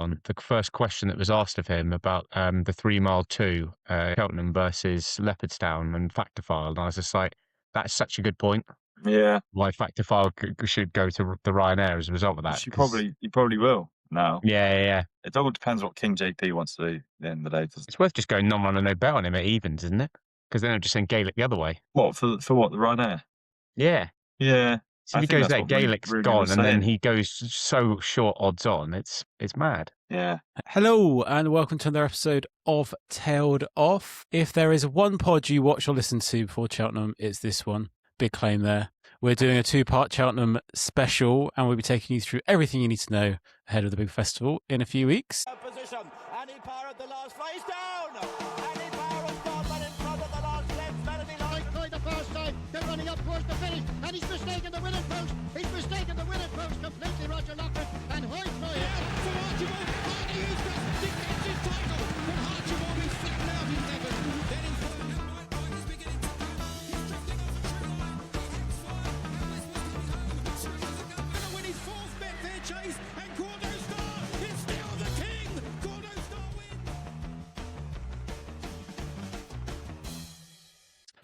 on the first question that was asked of him about the 3 Mile 2, Cheltenham versus Leopardstown and Factifile. And I was just like, that's such a good point. Yeah. Why Factifile should go to the Ryanair as a result of that. You probably will now. Yeah. It all depends what King JP wants to do at the end of the day. It's worth just going non-run and no bet on him at evens, isn't it? Because then I'm just saying Gaelic the other way. What, for what, the Ryanair? Yeah. Yeah. So if he goes there, Gaelic's gone, and then he goes so short odds on. It's mad. Yeah. Hello, and welcome to another episode of Tailed Off. If there is one pod you watch or listen to before Cheltenham, it's this one. Big claim there. We're doing a 2-part Cheltenham special, and we'll be taking you through everything you need to know ahead of the big festival in a few weeks. Position. Annie Power at the last face down. Annie Power has gone but in front of the last left. Melody Light tried the first time. They're running up towards the finish, and he's mistaken the winning post. He's mistaken the winning post completely. Roger Lockwood and Hoyt for it. From Archibald, Hardy is just defends his title. From Archibald, he's flattened out in seven. Then in front of him, White is beginning to come. He's drifting off the true line. He's fine, and this was coming home. Going to win his fourth Betfair Chase, and Cordo Star is still the king. Cordo Star wins.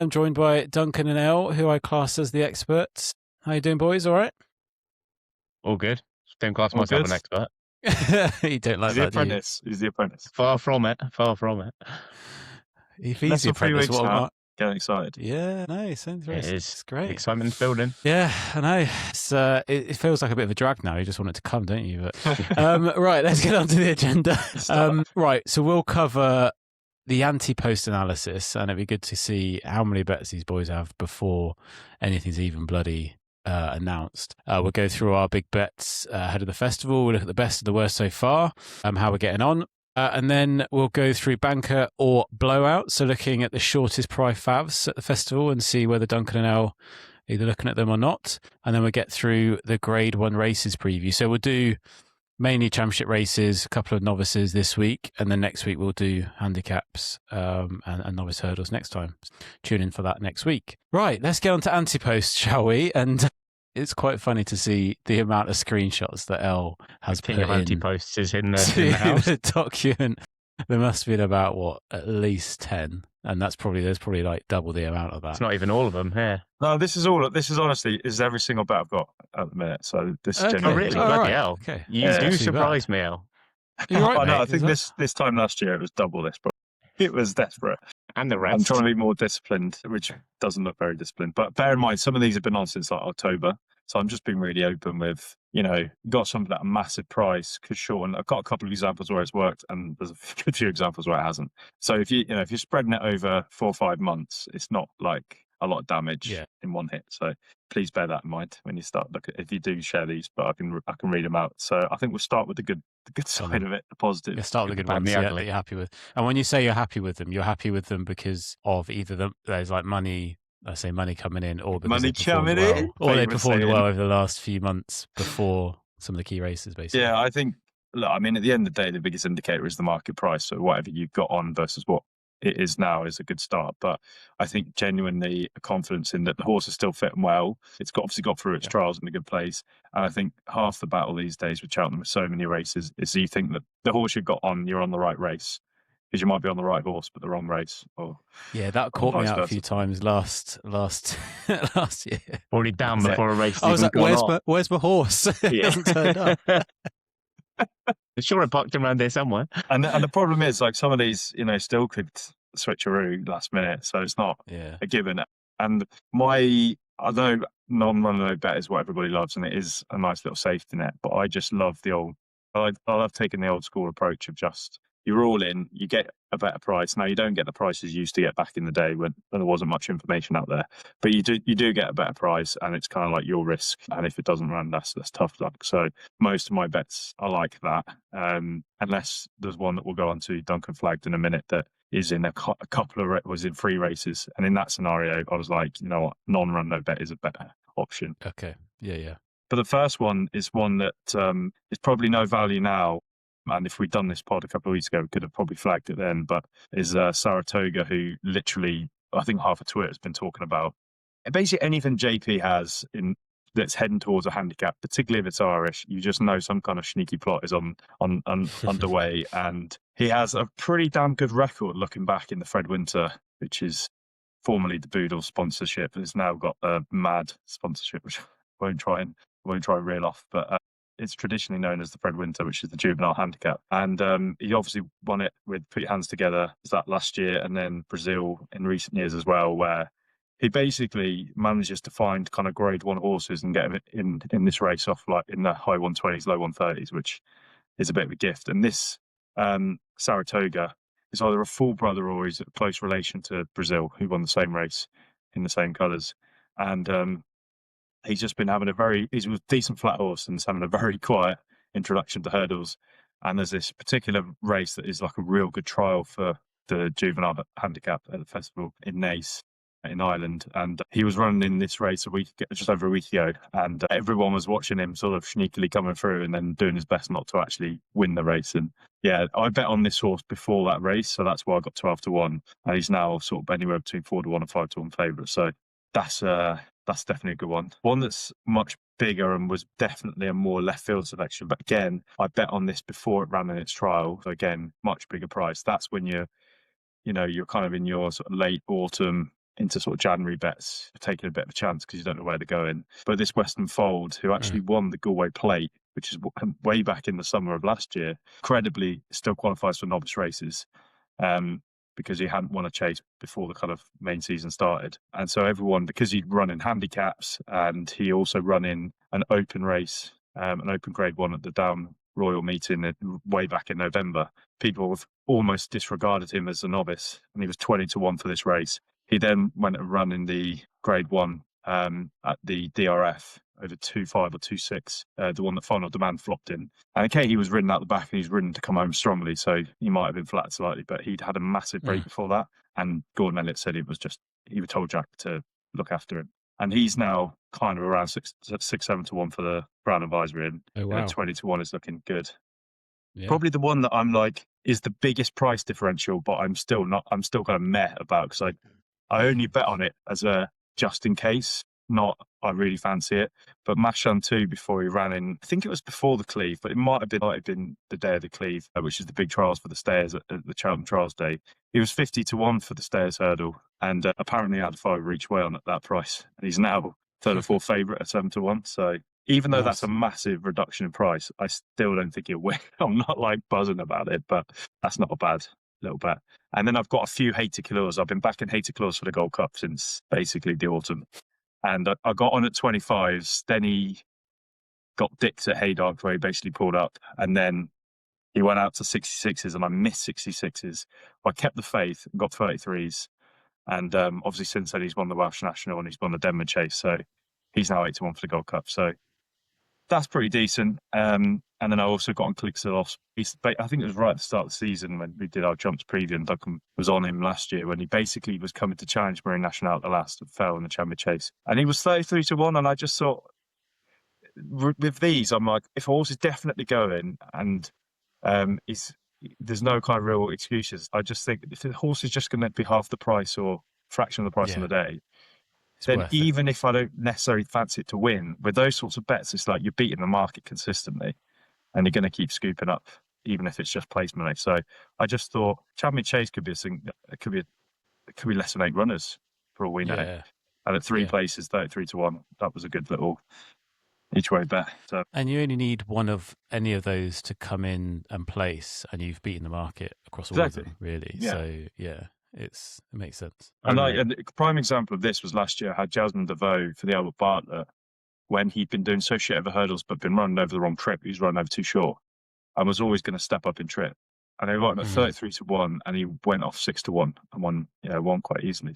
I'm joined by Duncan and Elle, who I class as the experts. How you doing, boys? All right? All good. Don't class All myself good. an expert. You don't like He's the that, do you? apprentice. He's the apprentice. Far from it. If he's Less the than 3 apprentice, weeks what now. about... Getting excited. Yeah, no, it's It it's is. great. Excitement's building. Yeah, I know. It's, it feels like a bit of a drag now. You just want it to come, don't you? But right, let's get on to the agenda. Right, so we'll cover the Ante-Post Analysis, and it'd be good to see how many bets these boys have before anything's even bloody announced. We'll go through our big bets ahead of the festival. We'll look at the best and the worst so far, how we're getting on. And then we'll go through Banter or Blowout, so looking at the shortest price favs at the festival and see whether Duncan and Elle either looking at them or not. And then we'll get through the Grade 1 races preview. So we'll do mainly championship races, a couple of novices this week, and then next week we'll do handicaps and novice hurdles next time. Tune in for that next week. Right, let's get on to Antepost, shall we? And it's quite funny to see the amount of screenshots that Elle has King put of in Anteposts is in the to house. the document. There must have been about, at least 10. And there's probably like double the amount of that. It's not even all of them here. No, this is honestly every single bet I've got at the minute. So this is Okay. Oh, genuinely. really? All Bloody right. hell. Okay. You Yeah. do Not too surprise me, Elle. You're right, I know. mate. I think this time last year it was double this, but it was desperate. And the I'm rest. trying to be more disciplined, which doesn't look very disciplined. But bear in mind, some of these have been on since like October. So I'm just being really open with, got something at a massive price could shorten. I've got a couple of examples where it's worked, and there's a good few examples where it hasn't. So if you're spreading it over 4 or 5 months, it's not like a lot of damage in one hit. So please bear that in mind when you start looking. If you do share these, but I can read them out. So I think we'll start with the good side of it, the positive. You start with the good And ones the that ugly. you're happy with. And when you say you're happy with them because of either there's like money. I say money coming in, or because Money they performed coming well, in? or they Favourite performed saying. well over the last few months before some of the key races, basically. Yeah, I think, look, I mean, at the end of the day, the biggest indicator is the market price. So whatever you've got on versus what it is now is a good start. But I think genuinely a confidence in that the horse is still fit and well. It's obviously got through its trials in a good place. And I think half the battle these days with Cheltenham with so many races is you think that the horse you've got on, you're on the right race. Because you might be on the right horse, but the wrong race. Yeah, that caught me vice out a versa. few times last year. Already down Yeah. before a race. I was even like, gone on. where's my horse? It hasn't turned up. I'm sure I parked him around there somewhere. And the problem is, like, some of these, still could switcheroo last minute. So it's not Yeah. a given. And I know non-run low bet is what everybody loves, and it is a nice little safety net. But I just love I love taking the old school approach of just, you're all in, you get a better price. Now, you don't get the prices you used to get back in the day when there wasn't much information out there, but you do get a better price, and it's kind of like your risk. And if it doesn't run, that's tough luck. So most of my bets are like that, unless there's one that we'll go on to, Duncan flagged in a minute, that is in a couple of was in 3 races, and in that scenario, I was like, you know what, non-run no bet is a better option. Okay. Yeah. But the first one is one that is probably no value now. And if we'd done this pod a couple of weeks ago, we could have probably flagged it then. But is Saratoga, who literally, I think half of Twitter has been talking about basically anything JP has in that's heading towards a handicap, particularly if it's Irish, you just know some kind of sneaky plot is on underway. And he has a pretty damn good record looking back in the Fred Winter, which is formerly the Boodle sponsorship, and it's now got a mad sponsorship, which I won't try and reel off, but it's traditionally known as the Fred Winter, which is the juvenile handicap. And he obviously won it with Put Your Hands Together, was that last year, and then Brazil in recent years as well, where he basically manages to find kind of grade 1 horses and get them in this race off like in the high 120s, low 130s, which is a bit of a gift. And this Saratoga is either a full brother or he's a close relation to Brazil, who won the same race in the same colours. And he's just been having he's a decent flat horse and he's having a very quiet introduction to hurdles. And there's this particular race that is like a real good trial for the juvenile handicap at the festival in Naas in Ireland. And he was running in this race just over a week ago. And everyone was watching him sort of sneakily coming through and then doing his best not to actually win the race. And yeah, I bet on this horse before that race. So that's why I got 12-1. And he's now sort of anywhere between 4-1 and 5-1 favourite. So that's definitely a good one. One that's much bigger and was definitely a more left field selection. But again, I bet on this before it ran in its trial. So again, much bigger price. That's when you're kind of in your sort of late autumn into sort of January bets, taking a bit of a chance because you don't know where they're going. But this Western Fold, who actually won the Galway Plate, which is way back in the summer of last year, credibly still qualifies for novice races. Because he hadn't won a chase before the kind of main season started. And so everyone, because he'd run in handicaps and he also run in an open race, an open grade 1 at the Down Royal meeting way back in November, people have almost disregarded him as a novice. And he was 20-1 for this race. He then went and run in the grade 1 at the DRF over 2.5 or 2.6, the one that Final Demand flopped in. And okay, he was ridden out the back and he's ridden to come home strongly, so he might have been flat slightly, but he'd had a massive break before that. And Gordon Elliott said he told Jack to look after him. And he's now kind of around 6-7-1 for the Brown Advisory, and 20-1 is looking good. Yeah. Probably the one that I'm like is the biggest price differential, but I'm still kind of meh about, because I only bet on it as a just in case. Not, I really fancy it. But Mashan 2, before he ran in, I think it was before the Cleve, but it might have been the day of the Cleve, which is the big trials for the stayers at the Cheltenham Trials Day. He was 50-1 for the stayers hurdle, and apparently had 5 each way on at that price. And he's now third or fourth favourite at 7-1. So even though that's a massive reduction in price, I still don't think he'll win. I'm not like buzzing about it, but that's not a bad little bet. And then I've got a few Hater Claws. I've been backing Hater Claws for the Gold Cup since basically the autumn. And I got on at 25s. Then he got dicked at Haydock, where he basically pulled up. And then he went out to 66s, and I missed 66s. I kept the faith and got 33s. And obviously since then he's won the Welsh National and he's won the Denver Chase. So he's now 8-1 for the Gold Cup. So that's pretty decent. And then I also got on Clixilos. I think it was right at the start of the season when we did our jumps preview, and Duncan was on him last year when he basically was coming to challenge Marine National at the last and fell in the Champion Chase. And he was 33-1, and I just thought, with these, I'm like, if a horse is definitely going and there's no kind of real excuses, I just think if the horse is just going to be half the price or fraction of the price on the day, then even if I don't necessarily fancy it to win, with those sorts of bets, it's like you're beating the market consistently and you're going to keep scooping up, even if it's just placement. So I just thought Champion Chase could be a thing. It could be less than 8 runners for all we know. Yeah. And at 3 places, 33-1, that was a good little each way bet. So. And you only need one of any of those to come in and place, and you've beaten the market across all of them, really. Yeah. So it makes sense. And a prime example of this was last year. I had Jasmine DeVoe for the Albert Bartlett, when he'd been doing so shit over hurdles, but been running over the wrong trip. He was running over too short and was always going to step up in trip. And they got him at 33-1, and he went off 6-1 and won quite easily.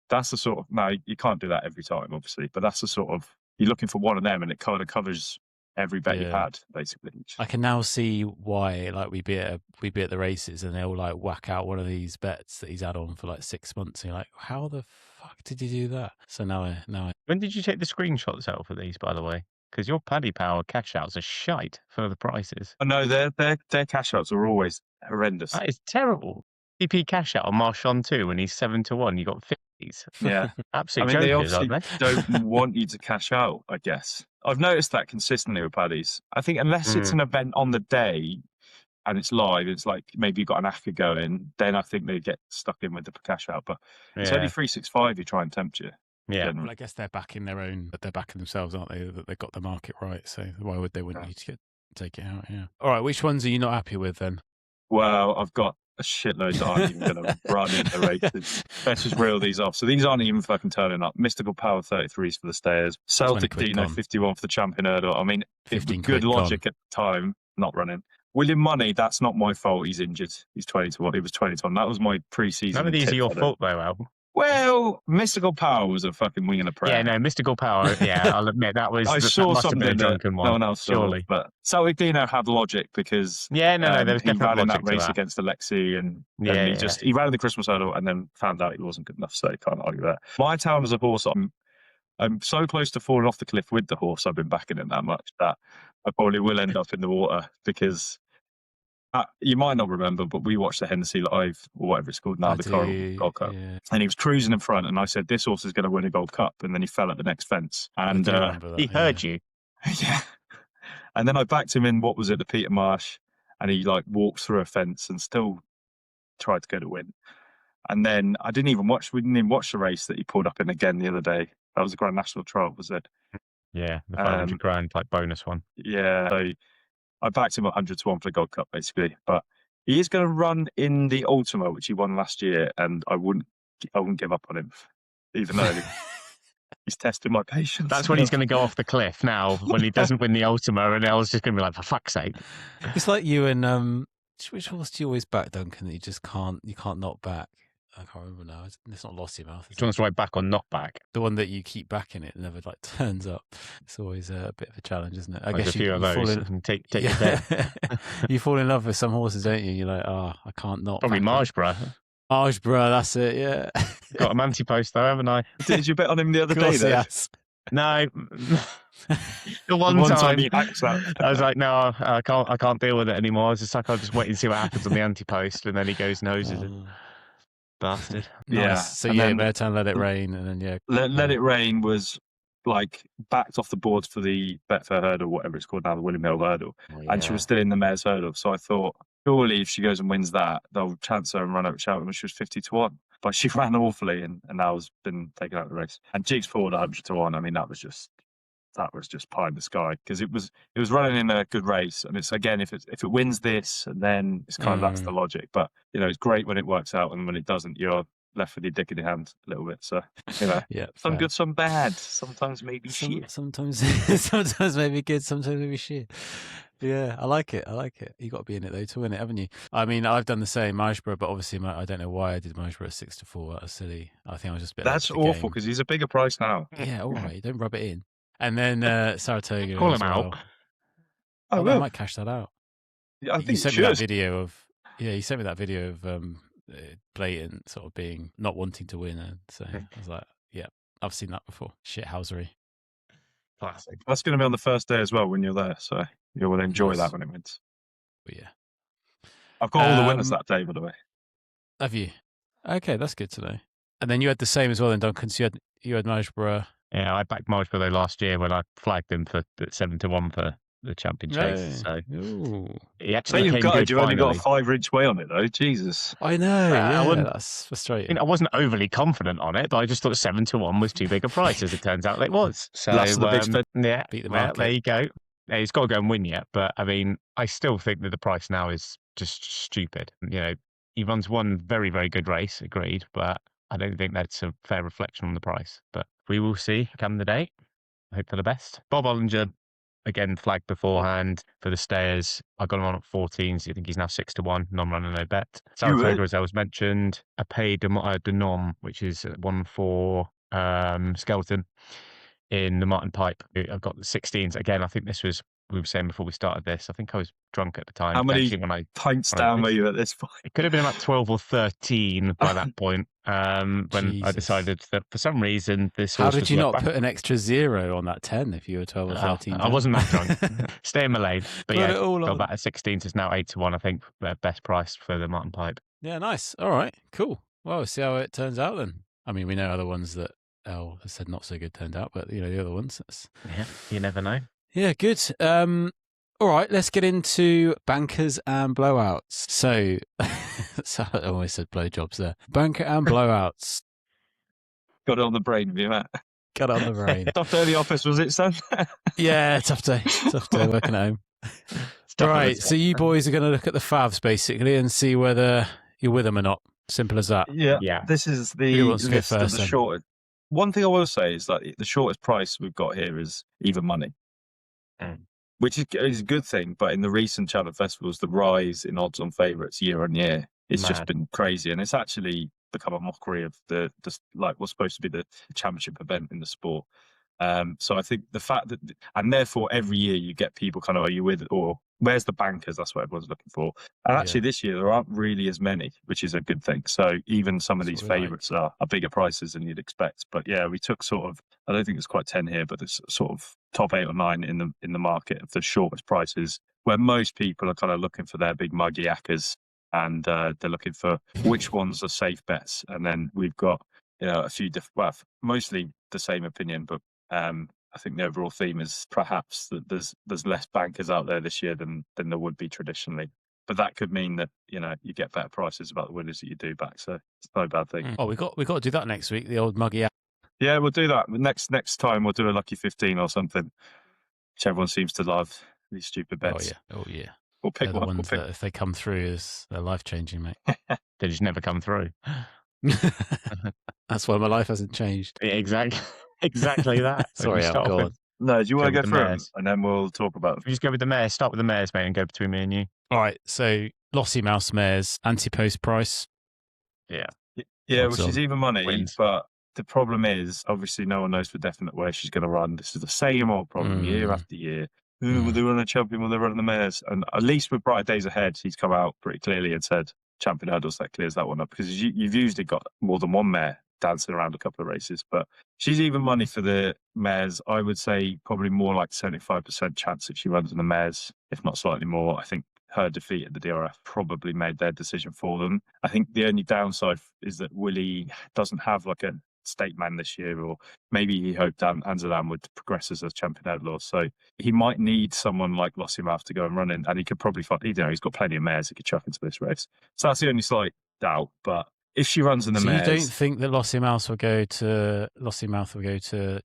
That's the sort of, now you can't do that every time, obviously, but that's the sort of, you're looking for one of them, and it kind of covers every bet you've had, basically. I can now see why, like, we be at the races and they'll like whack out one of these bets that he's had on for like 6 months, and you're like, how the fuck did you do that? So now I. When did you take the screenshots out for these, by the way? Because your Paddy Power cash outs are shite for the prices. Oh, no, their cash outs are always horrendous. That is terrible. DP cash out on Marchand 2 when he's 7-1. You got Yeah. Absolute they jokers, obviously aren't they? don't want you to cash out, I guess. I've noticed that consistently with paddies. I think unless it's an event on the day and it's live, it's like maybe you've got an AFCA going, then I think they get stuck in with the cash out. But it's only 365 you try and tempt you. Yeah. Well, I guess they're backing they're backing themselves, aren't they? That they've got the market right. So why would they want you to take it out? Yeah. All right. Which ones are you not happy with then? Well, I've got a shitload that aren't even going to run in the races. Let's just reel these off. So these aren't even fucking turning up. Mystical Power 33s for the stayers. Celtic Dyno 51 for the champion hurdle. I mean, it was good logic at the time, not running. William Money, that's not my fault. He's injured. He's 20 to 1. He was 20 to 1. That was my pre-season. None of these are your fault, though, Al. Well, Mystical Power was a fucking wing and a prayer. Yeah, no, Mystical Power. Yeah, I'll admit that was. I that saw must something have been a drunken one. No one else surely. saw, but Celtic Dyno had logic because there was he ran in that logic race against Alexi, and he ran in the Christmas hurdle and then found out he wasn't good enough, so you can't argue that. My town as a horse, I'm so close to falling off the cliff with the horse. I've been backing it that much that I probably will end up in the water because. You might not remember, but we watched the Hennessy Live, or whatever it's called now, the Coral Gold Cup. Yeah. And he was cruising in front, and I said, this horse is going to win a Gold Cup. And then he fell at the next fence. And he heard you. Yeah. And then I backed him in, the Peter Marsh, and he walked through a fence and still tried to go to win. And then we didn't even watch the race that he pulled up in again the other day. That was the Grand National Trial, was it? Yeah, the 500 grand bonus one. Yeah. So I backed him 100 to 1 for the Gold Cup, basically. But he is going to run in the Ultima, which he won last year, and I wouldn't give up on him, even though he's tested my patience. That's when he's going to go off the cliff now, when he doesn't win the Ultima, and El's just going to be like, for fuck's sake. It's like you and which horse do you always back, Duncan, that you can't knock back? I can't remember now. It's not Lossy Mouth. Which one's right back or not back? The one that you keep backing it never turns up. It's always a bit of a challenge, isn't it? I guess a few of those. Take your bet. You fall in love with some horses, don't you? You're like, I can't not. Probably Margeborough. Margeborough, that's it. Yeah. Got a Ante-Post though, haven't I? Did you bet on him the other day? Though? No. The one time I was like, no, I can't deal with it anymore. I was just like, I'll just wait and see what happens on the Ante-Post, and then he goes noses it. Bastard. Nice. Yeah. So Beartown Let It Rain, and then Let It Rain was backed off the boards for the Betfair hurdle, whatever it's called now, the William Hill hurdle, and she was still in the mare's hurdle. So I thought, surely if she goes and wins that, they'll chance her and run over Cheltenham. She was 50 to 1, but she ran awfully, and now has been taken out of the race. And Jigs forward 100 to 1. I mean, that was just pie in the sky because it was running in a good race, and it's again if it wins this, and then it's kind of that's the logic. But it's great when it works out, and when it doesn't, you're left with your dick in your hand a little bit. So some good, some bad. Sometimes maybe shit. Sometimes maybe good. Sometimes maybe shit. Yeah, I like it. You got to be in it though to win it, haven't you? I mean, I've done the same, Mahesh, but obviously I don't know why I did Mahesh at 6 to 4. That was silly. I think I was just a bit. That's awful because he's a bigger price now. Yeah, all right. Don't rub it in. And then Saratoga. Call him out. I might cash that out. Yeah, I think you sent me that video of. Yeah, you sent me that video of blatant sort of being not wanting to win, and so I was like, yeah, I've seen that before. Shithousery. Classic. That's going to be on the first day as well when you're there, so you will enjoy that when it wins. But yeah, I've got all the winners that day, by the way. Have you? Okay, that's good to know. And then you had the same as well, then, Duncan. So you had Mahesh. Yeah, I backed Mahesh last year when I flagged him for 7 to 1 for the champion chase. So he actually you've only got a 5-inch way on it though. Jesus, I know. That's frustrating. I wasn't overly confident on it, but I just thought 7 to 1 was too big a price, as it turns out it was. So that's the big spin. Yeah, beat the market. There you go. Yeah, he's got to go and win yet, but I mean, I still think that the price now is just stupid. He runs one very, very good race, agreed, but I don't think that's a fair reflection on the price. But we will see come the day. I hope for the best. Bob Ollinger, again, flagged beforehand for the stayers. I got him on at 14, so I think he's now 6 to 1, non-runner, no bet. Saratoga, as I was mentioned, Ante-Post Analysis, which is 1 for Skelton in the Martin Pipe. I've got the 16s. Again, I think this was, we were saying before we started this, I think I was drunk at the time. How many pints down were you at this point? It could have been about 12 or 13 by that point when I decided that for some reason this How did you not put an extra 0 on that 10 if you were 12 or 13? I wasn't that drunk. Stay in my lane. But Put it all got on. that at 16s. It's now 8 to 1, I think, best price for the Martin Pipe. Yeah, nice. All right, cool. Well, we'll see how it turns out then. I mean, we know other ones that Elle has said not so good turned out, but the other ones. Yeah, you never know. Yeah, good. All right, let's get into bankers and blowouts. So, so I always said blowjobs there. Banker and blowouts. Got it on the brain, have you, Matt? Got on the brain. Tough day in the office, was it, son? Yeah, tough day. Tough day working at home. Right, so you boys are going to look at the favs basically and see whether you're with them or not. Simple as that. Yeah. This is the Who wants to go list of first, the then? short. One thing I will say is that the shortest price we've got here is even money, which is a good thing. But in the recent Cheltenham festivals, the rise in odds on favourites year on year, it's just Mad. been crazy, and it's actually become a mockery of the like what's supposed to be the championship event in the sport. So I think the fact that, and therefore every year you get people kind of, are you with, or where's the bankers? That's what everyone's looking for. And actually this year there aren't really as many, which is a good thing. So even some of That's these what we favourites are bigger prices than you'd expect. But yeah, we took sort of, I don't think it's quite 10 here, but there's sort of top 8 or 9 in the market of the shortest prices, where most people are kind of looking for their big muggy yakkers, and they're looking for which ones are safe bets. And then we've got a few different, well, mostly the same opinion, but I think the overall theme is perhaps that there's less bankers out there this year than there would be traditionally. But that could mean that you get better prices about the winners that you do back. So it's no bad thing. Oh, we got to do that next week. The old muggy. Yeah, we'll do that. Next time we'll do a lucky 15 or something, which everyone seems to love, these stupid bets. Oh yeah. We'll pick They're the one. ones that if they come through, they're life changing, mate. They just never come through. That's why my life hasn't changed. Yeah, exactly that. Sorry, Start Al, off go with- on. No, do you want to Go go with the through 'em? mares. And then we'll talk about them? We just go with the mares. Start with the mares, mate, and go between me and you. All right, so Lossy Mouse Mares, Ante-Post price. Yeah, Odds which is on. even money, Wins. but the problem is, obviously, no one knows for definite where she's going to run. This is the same old problem year after year. Will they run a champion? Will they run the mares? And at least with Brighter Days Ahead, he's come out pretty clearly and said, champion hurdles, that clears that one up. Because you've usually got more than one mare dancing around a couple of races. But she's even money for the mares. I would say probably more like 75% chance if she runs in the mares, if not slightly more. I think her defeat at the DRF probably made their decision for them. I think the only downside is that Willie doesn't have like a stake man this year, or maybe he hoped Anzalam would progress as a champion outlaw. So he might need someone like Lossy Mouth to go and run in, and he could probably find, he's got plenty of mares he could chuck into this race. So that's the only slight doubt. But if she runs in the So mares, you don't think that Lossy Mouth will go to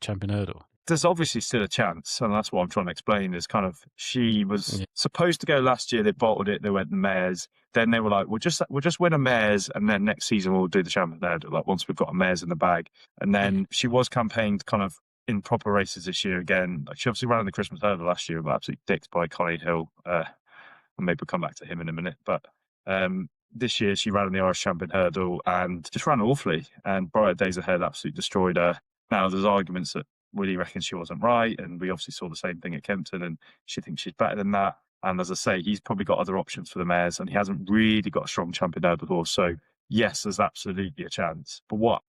champion hurdle? there's obviously still a chance, and that's what I'm trying to explain. Is kind of, she was supposed to go last year. They bottled it. They went the mares. Then they were like, we'll just win a mares, and then next season we'll do the champion hurdle. Like once we've got a mares in the bag. And then she was campaigned kind of in proper races this year again. Like she obviously ran in the Christmas hurdle last year, but absolutely dicked by Connie Hill. And maybe we'll come back to him in a minute. But this year she ran in the Irish Champion hurdle and just ran awfully. And Brighter Days Ahead absolutely destroyed her. Now there's arguments that Willie reckons she wasn't right, and we obviously saw the same thing at Kempton, and she thinks she's better than that. And as I say, he's probably got other options for the mares, and he hasn't really got a strong champion hurdle horse. So yes, there's absolutely a chance. But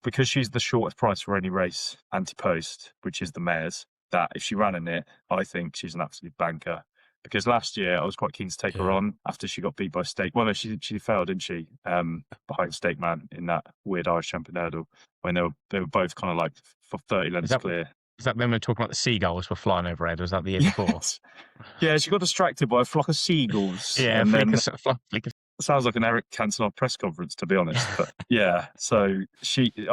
because she's the shortest price for any race, Ante-Post, which is the mares, that if she ran in it, I think she's an absolute banker. Because last year I was quite keen to take her on after she got beat by Stake. Well, no, she failed, didn't she? Behind Stake Man in that weird Irish champion hurdle, when they were both kind of like for 30 lengths clear. Is that when we were talking about the seagulls were flying overhead? Was that the year before? Yeah, she got distracted by a flock of seagulls. Yeah, and then flick of sounds like an Eric Cantona press conference, to be honest. But yeah, so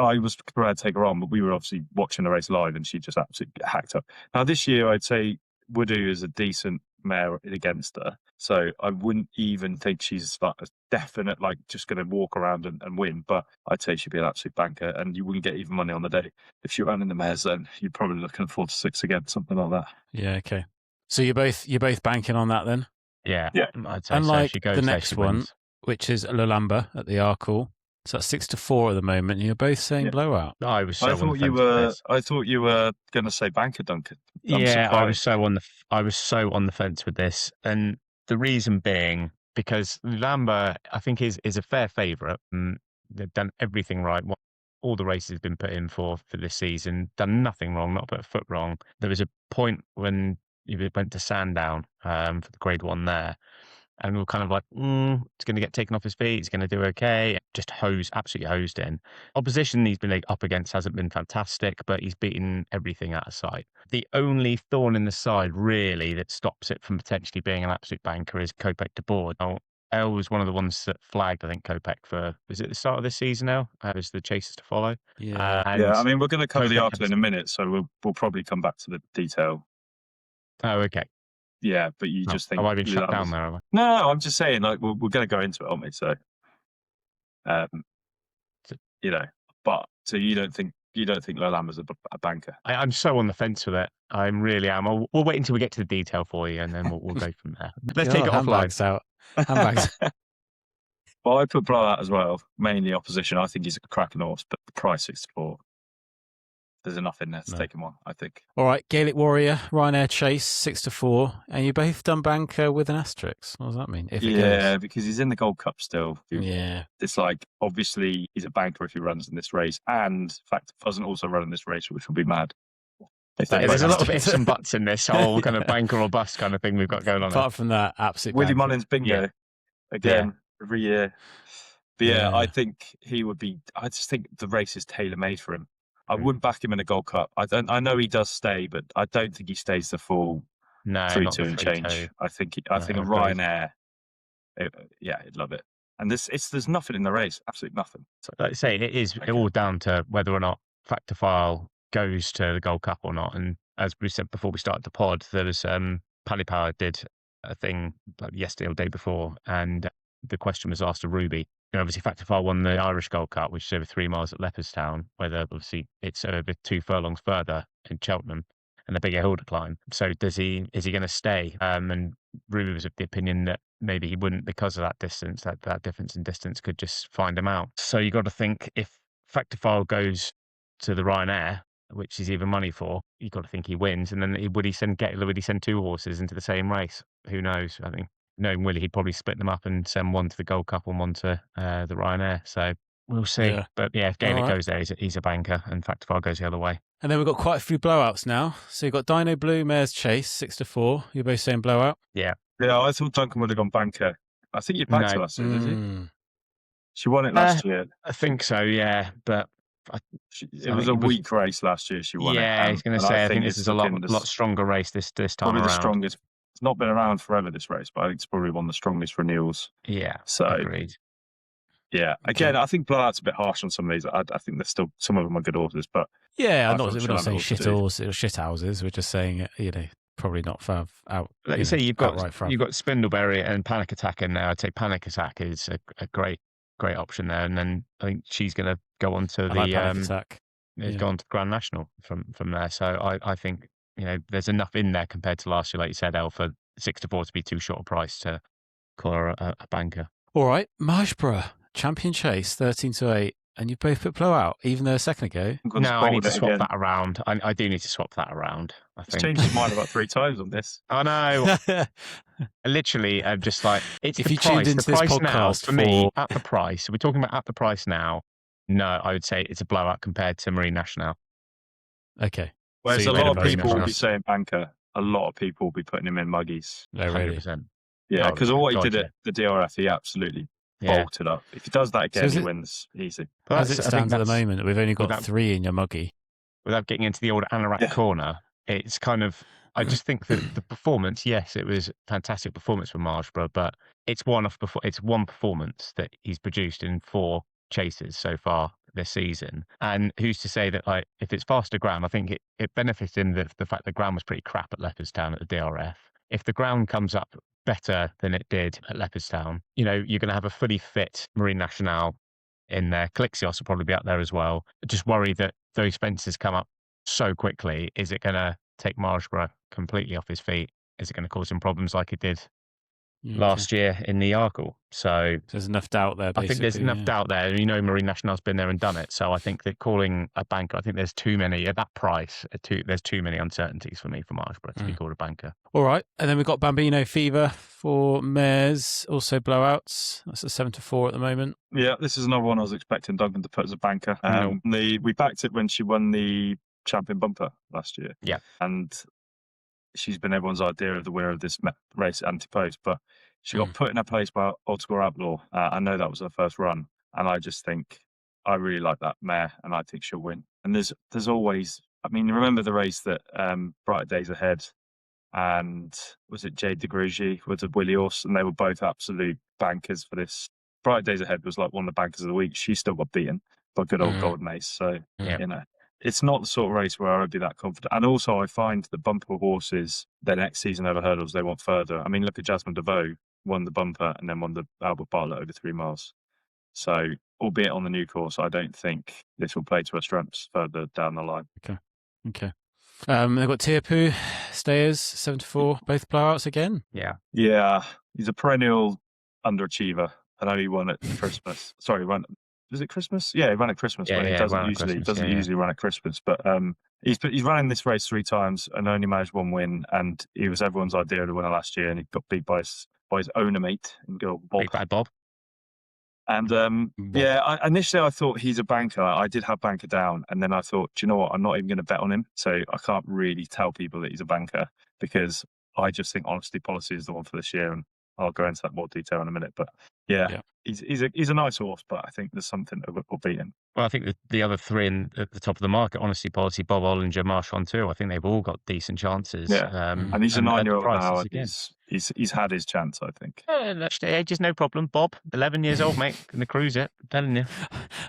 I was prepared to take her on, but we were obviously watching the race live, and she just absolutely hacked up. Now this year, I'd say Woodoo is a decent mare against her, so I wouldn't even think she's like a definite like just going to walk around and win. But I'd say she'd be an absolute banker, and you wouldn't get even money on the day if she ran in the mares. Then you'd probably look at 4 to 6 again, something like that. Yeah, okay. So you're both banking on that then? Yeah. I'd say Unlike so. She goes the there, next she one, wins. which is Lambe at the Arkle. So that's 6-4 at the moment. And you're both saying blowout. I was so I on the thought you fence with were. this. I thought you were going to say banker, Duncan. I'm Yeah, I was surprised. I was so on the fence with this, and the reason being because Lambe, I think, is a fair favourite. They've done everything right. All the races have been put in for this season, done nothing wrong, not put a foot wrong. There was a point when you went to Sandown for the Grade 1 there, and we were kind of like, it's going to get taken off his feet. He's going to do okay. Just absolutely hosed in. Opposition he's been up against hasn't been fantastic, but he's beaten everything out of sight. The only thorn in the side, really, that stops it from potentially being an absolute banker is Kopek de Board. Now, Elle was one of the ones that flagged, I think, Kopek for, was it the start of this season now? As the chases to follow. Yeah. I mean, we're going to cover the Kopek Arkle in a minute, so we'll probably come back to the detail. Oh, okay. Yeah, but you just think... Have I been shut down there? Have I? No, I'm just saying, like, we're going to go into it, aren't we? So, you know, but so you don't think Lambe's a banker? I'm so on the fence with it. I really am. We'll wait until we get to the detail for you, and then we'll go from there. Let's take it handbags offline. out. Handbags. Well, I put Blowout as well, mainly opposition. I think he's a cracking horse, but the price is for... There's enough in there to take him on, I think. All right, Gaelic Warrior, Ryanair Chase, 6-4, and you both done banker with an asterisk. What does that mean? If it goes? Because he's in the Gold Cup still. Yeah. It's like, obviously, he's a banker if he runs in this race, and in fact, doesn't also run in this race, which will be mad. There's a lot of ifs and buts in this whole kind of banker or bust kind of thing we've got going on. Apart from that, absolutely. Willie Mullins bingo again every year. But I think he would be. I just think the race is tailor made for him. I wouldn't back him in a Gold Cup. I know he does stay, but I don't think he stays the full 3-2 and change. I think a Ryanair. He'd love it. And there's nothing in the race, absolutely nothing. So, like I say, it is all down to whether or not Factor File goes to the Gold Cup or not. And as we said before we started the pod, there was Paddy Power did a thing like yesterday or the day before, and the question was asked to Ruby. Obviously, Factor File won the Irish Gold Cup, which is over 3 miles at Leopardstown, whether obviously it's over 2 furlongs further in Cheltenham and a bigger hill to climb. So is he going to stay? And Ruby was of the opinion that maybe he wouldn't because of that distance, that difference in distance could just find him out. So you got to think if Factor File goes to the Ryanair, which is even money for, you got to think he wins. And then would he send 2 horses into the same race? Who knows? I think knowing Willie, he'd probably split them up and send one to the Gold Cup and one to the Ryanair. So we'll see. Yeah. But yeah, if Gaelic goes there, he's a banker, and Factor File goes the other way. And then we've got quite a few blowouts now. So you've got Dyno Blue, Mare's Chase, 6-4. You're both saying blowout? Yeah. Yeah, I thought Duncan would have gone banker. I think you backed her last year, did you? She won it last year. I think so, yeah. But it was a weak race last year. She won it. Yeah, I was going to say, I think this is a lot stronger race this time probably around. The strongest. It's not been around forever, this race, but I think it's probably one of the strongest renewals. Yeah, so agreed. Yeah, again, I think Blowout's a bit harsh on some of these. I think there's still some of them are good horses, but yeah, we're not saying shit houses. We're just saying, probably not far out. Like you say, you've got Spindleberry and Panic Attack in there. I'd say Panic Attack is a great option there, and then I think she's going to go on to Panic Attack. Go on to Grand National from there. So I think there's enough in there compared to last year, like you said, El, for 6-4 to be too short a price to call her a banker. All right, Mahesh Champion Chase 13-8, and you both put Blowout, even though a second ago. No, I need to swap that around. I do need to swap that around. I think. He's changed his mind about 3 times on this. I know. Literally, I'm just like, it's if the you price. tuned into the this price podcast now, for me, at the price. We're talking about at the price now. No, I would say it's a blowout compared to Marine National. Okay. Whereas a lot of people will be saying banker. A lot of people will be putting him in muggies. No, really? 100%. Yeah, because of what he did at the DRF, he absolutely bolted up. If he does that again, he wins easy. As it stands at the moment, we've only got 3 in your muggy. Without getting into the old Anorak corner, it's kind of, I just think that the performance, yes, it was a fantastic performance from Marshborough, but it's one performance that he's produced in 4 chases so far this season. And who's to say that, if it's faster ground, I think it benefits in the fact the ground was pretty crap at Leopardstown at the DRF. If the ground comes up better than it did at Leopardstown, you're going to have a fully fit Marine National in there. Calixios will probably be up there as well. Just worry that those fences come up so quickly. Is it going to take Marshborough completely off his feet? Is it going to cause him problems like it did last year in the Arkle? So there's enough doubt there, basically. I think there's enough doubt there. Marine National's been there and done it. So I think that calling a banker, I think there's too many, at that price, there's too many uncertainties for me for Marshborough to be called a banker. All right. And then we've got Bambino Fever for Mares, also blowouts. That's a 7-4 at the moment. Yeah, this is another one I was expecting Duncan to put as a banker. We backed it when she won the Champion Bumper last year. Yeah. And she's been everyone's idea of the winner of this race, Ante-Post, but She got put in her place by Old School Outlaw. I know that was her first run, and I just think I really like that mare, and I think she'll win. And there's always, I mean, remember the race that Brighter Days Ahead and was it Jade de Grugy was a Willie horse, and they were both absolute bankers for this. Brighter Days Ahead was like one of the bankers of the week. She still got beaten by good old Golden Ace. So, you know, it's not the sort of race where I would be that confident. And also, I find the bumper horses, their next season over hurdles, they want further. I mean, look at Jasmine DeVoe, won the bumper and then won the Albert Bartlett over 3 miles. So, albeit on the new course, I don't think this will play to her strengths further down the line. Okay. They've got Ante-Post Stayers 7-4, both blowouts again. Yeah, he's a perennial underachiever. I know he won at Christmas. Sorry, was it Christmas? Yeah, he ran at Christmas. He doesn't usually run at Christmas, but he's running this race 3 times and only managed 1 win, and he was everyone's idea of the winner last year, and he got beat by his owner mate and go Bob. Big bad Bob. And initially I thought he's a banker. I did have banker down, and then I thought, do you know what? I'm not even going to bet on him, so I can't really tell people that he's a banker because I just think Honesty Policy is the one for this year, and I'll go into that more detail in a minute. But he's a nice horse, but I think there's something that will beat him. Well, I think the other 3 at the top of the market, Honesty Policy, Bob Ollinger, Marchand too, I think they've all got decent chances. Yeah, and he's a 9-year-old now, and he's had his chance, I think. Age is no problem. Bob, 11 years old, mate, gonna cruise it. I'm telling you.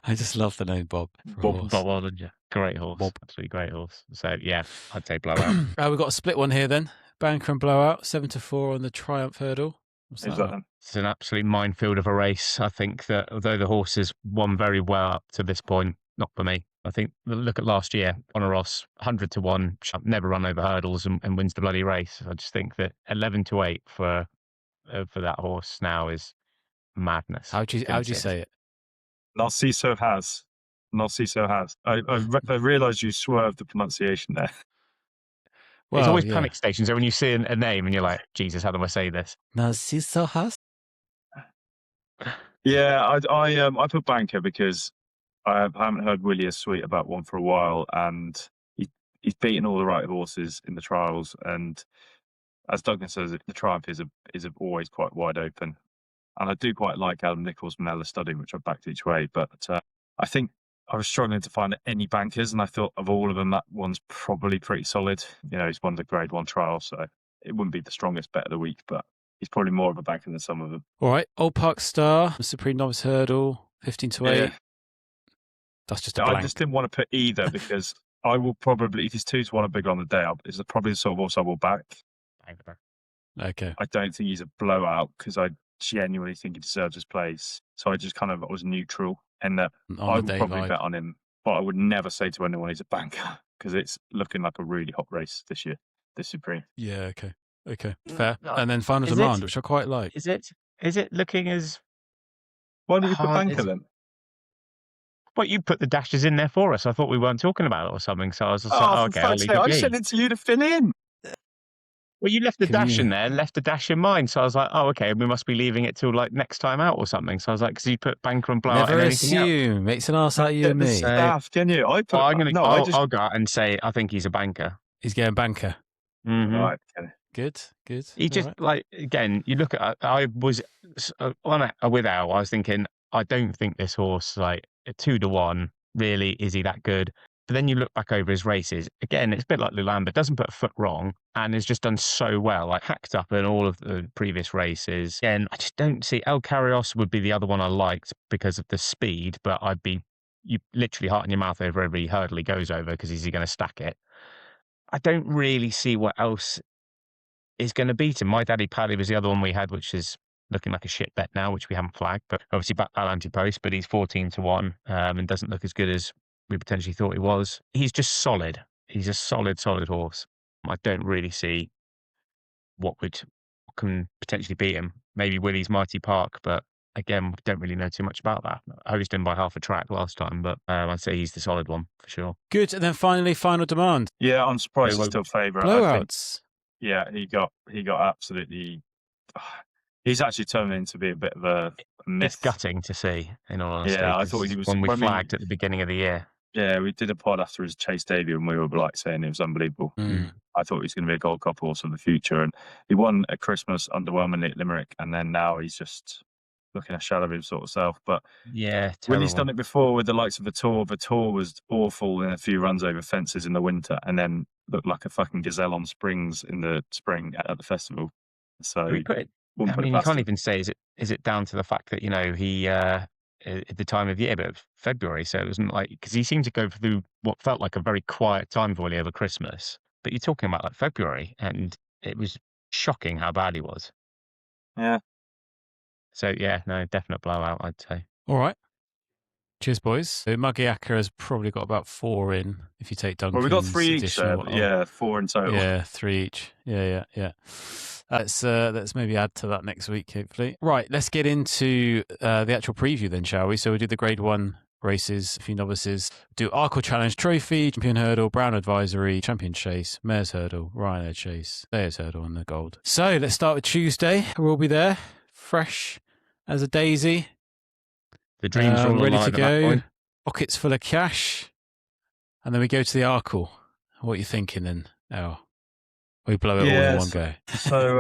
I just love the name Bob. Bob Ollinger, great horse, absolutely great horse. So yeah, I'd say Blowout. We've got a split one here then. Banker and Blowout, 7-4 on the Triumph hurdle. What's that about? It's an absolute minefield of a race. I think that although the horses won very well up to this point, not for me. I think look at last year, Honor Ross, 100-1, never run over hurdles and wins the bloody race. I just think that 11-8 for that horse now is madness. How'd you say it? Narciso has. I realised you swerved the pronunciation there. Well, it's always panic stations. So when you see a name and you're like, Jesus, how do I say this? Narciso has. Yeah, I put banker because I haven't heard Willie sweet about one for a while, and he's beaten all the right horses in the trials. And as Duncan says, the Triumph is always quite wide open. And I do quite like Adam Nichols' Manila Study, which I backed each way. But I think I was struggling to find any bankers, and I thought of all of them, that one's probably pretty solid. You know, he's won the Grade 1 trial, so it wouldn't be the strongest bet of the week, but he's probably more of a banker than some of them. All right, Old Park Star, Supreme Novice Hurdle, 15-8. Yeah. That's just a blank. I just didn't want to put either because I will probably, if he's 2-1 or bigger on the day, it's probably the sort of horse I will back. Okay. I don't think he's a blowout because I genuinely think he deserves his place. So I just was neutral. And that I would probably bet on him, but I would never say to anyone he's a banker because it's looking like a really hot race this year, this Supreme. Yeah, okay, fair. And then Final Demand, which I quite like. Is it looking as? Why don't you put banker then? Well, you put the dashes in there for us. I thought we weren't talking about it or something, so I was just like, okay, I'll leave it be. I sent it to you to fill in. Well, you left the dash in there, left the dash in mine. So I was like, oh, okay, we must be leaving it till like next time out or something. So I was like, because you put banker and blowout Never and anything assume. Makes an arse out of you and me. Staff, can you? I'll go out and say I think he's a banker. He's getting banker. Mm-hmm. Right. Good. He just again, you look at. I was on a without. I was thinking, I don't think this horse 2-1. Really, is he that good? But then you look back over his races. Again, it's a bit like Lambe, doesn't put a foot wrong and has just done so well, hacked up in all of the previous races. Again, I just don't see... El Carrios would be the other one I liked because of the speed, but you literally heart in your mouth over every hurdle he goes over because is he going to stack it? I don't really see what else is going to beat him. My Daddy Paddy was the other one we had, which is looking like a shit bet now, which we haven't flagged, but obviously back that Ante-Post, but he's 14-1 and doesn't look as good as we potentially thought he was. He's just solid. He's a solid horse. I don't really see what can potentially beat him. Maybe Willie's Mighty Park, but again, we don't really know too much about that. I was done by half a track last time, but I'd say he's the solid one for sure. Good. And then finally, Final Demand. Yeah, I'm surprised he's still favourite. Blowouts. Yeah, he got absolutely. He's actually turned into to be a bit of a myth. It's gutting to see, in all honesty. Yeah, I thought he was one we flagged at the beginning of the year. Yeah, we did a pod after his Chase debut, and we were like saying it was unbelievable. I thought he was going to be a Gold Cup horse in the future, and he won at Christmas underwhelmingly at Limerick, and then now he's just looking a shadow of his sort of self. But Yeah, when he's terrible. done it before with the likes of Vitor was awful in a few runs over fences in the winter, and then looked like a fucking gazelle on springs in the spring at the festival. So We put it, wouldn't I put it mean, you past can't him. even say is it down to the fact that he at the time of year, but it was February, so it wasn't like because he seemed to go through what felt like a very quiet time for Willie over Christmas. But you're talking about like February, and it was shocking how bad he was. Yeah. So yeah, no, definite blowout, I'd say. All right. Cheers, boys. So Mugiaka has probably got about 4 in if you take Duncan's Well, we got 3 each there, additional. but yeah, 4 in total. Yeah, 3 each. Yeah. Let's maybe add to that next week, hopefully. Right, let's get into the actual preview then, shall we? So we'll do the Grade 1 races, a few novices. Do Arkle Challenge Trophy, Champion Hurdle, Brown Advisory, Champion Chase, Mare's Hurdle, Ryanair Chase, Thayer's Hurdle, and the Gold. So let's start with Tuesday. We'll be there, fresh as a daisy. The dreams are all ready alive to at that go. point. Pockets full of cash. And then we go to the Arkle. What are you thinking then, Al? We blow it all in one go. So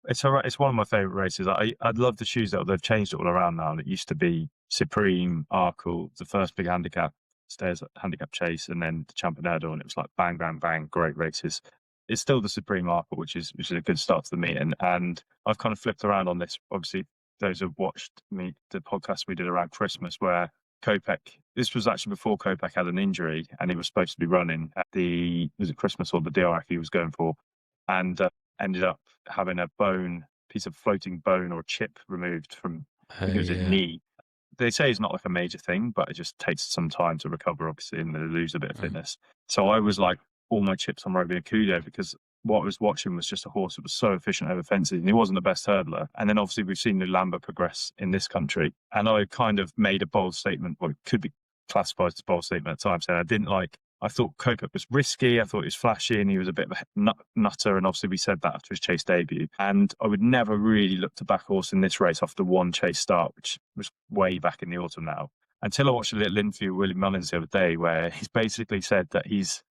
it's one of my favourite races. I'd love to choose that. They've changed it all around now. And it used to be Supreme, Arkle, the first big handicap, Stairs handicap Chase, and then the Champion Hurdle. And it was like bang, bang, bang, great races. It's still the Supreme Arkle, which is a good start to the meeting. And I've kind of flipped around on this. Obviously, those who've watched the podcast we did around Christmas where Kopech, this was actually before Kopech had an injury and he was supposed to be running at was it Christmas or the DRF he was going for, and ended up having a piece of floating bone or a chip removed from, I think it was his knee. They say it's not like a major thing, but it just takes some time to recover, obviously, and they lose a bit of fitness. So I was like, all my chips on Romeo Kudo because what I was watching was just a horse that was so efficient over fences, and he wasn't the best hurdler. And then obviously we've seen the Lambe progress in this country, and I kind of made a bold statement, or it could be classified as a bold statement at the time, saying I thought Kopech was risky, I thought he was flashy, and he was a bit of a nutter, and obviously we said that after his Chase debut. And I would never really look to back horse in this race after one Chase start, which was way back in the autumn now. Until I watched a little interview with Willie Mullins the other day where he's basically said that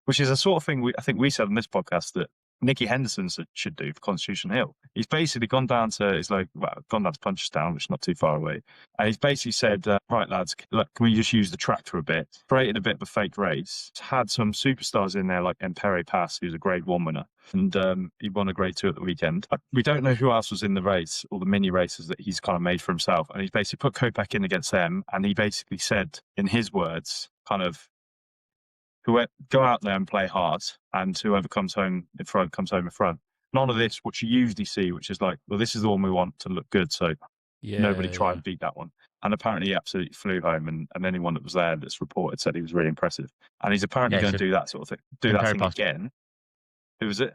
which is a sort of thing I think we said on this podcast that Nicky Henderson should do for Constitution Hill. He's basically gone down to Punchestown, which is not too far away. And he's basically said, right, lads, look, can we just use the track for a bit? Created a bit of a fake race. Had some superstars in there like Empere Pass, who's a Grade 1 winner. And he won a Grade 2 at the weekend. We don't know who else was in the race, or the mini races that he's kind of made for himself. And he's basically put Kopech in against them. And he basically said, in his words, kind of, go out there and play hard, and whoever comes home in front comes home in front. None of this, which you usually see, which is like, well, this is the one we want to look good, so nobody try and beat that one. And apparently he absolutely flew home, and anyone that was there that's reported said he was really impressive. And he's apparently going to do that sort of thing, again. Who was it?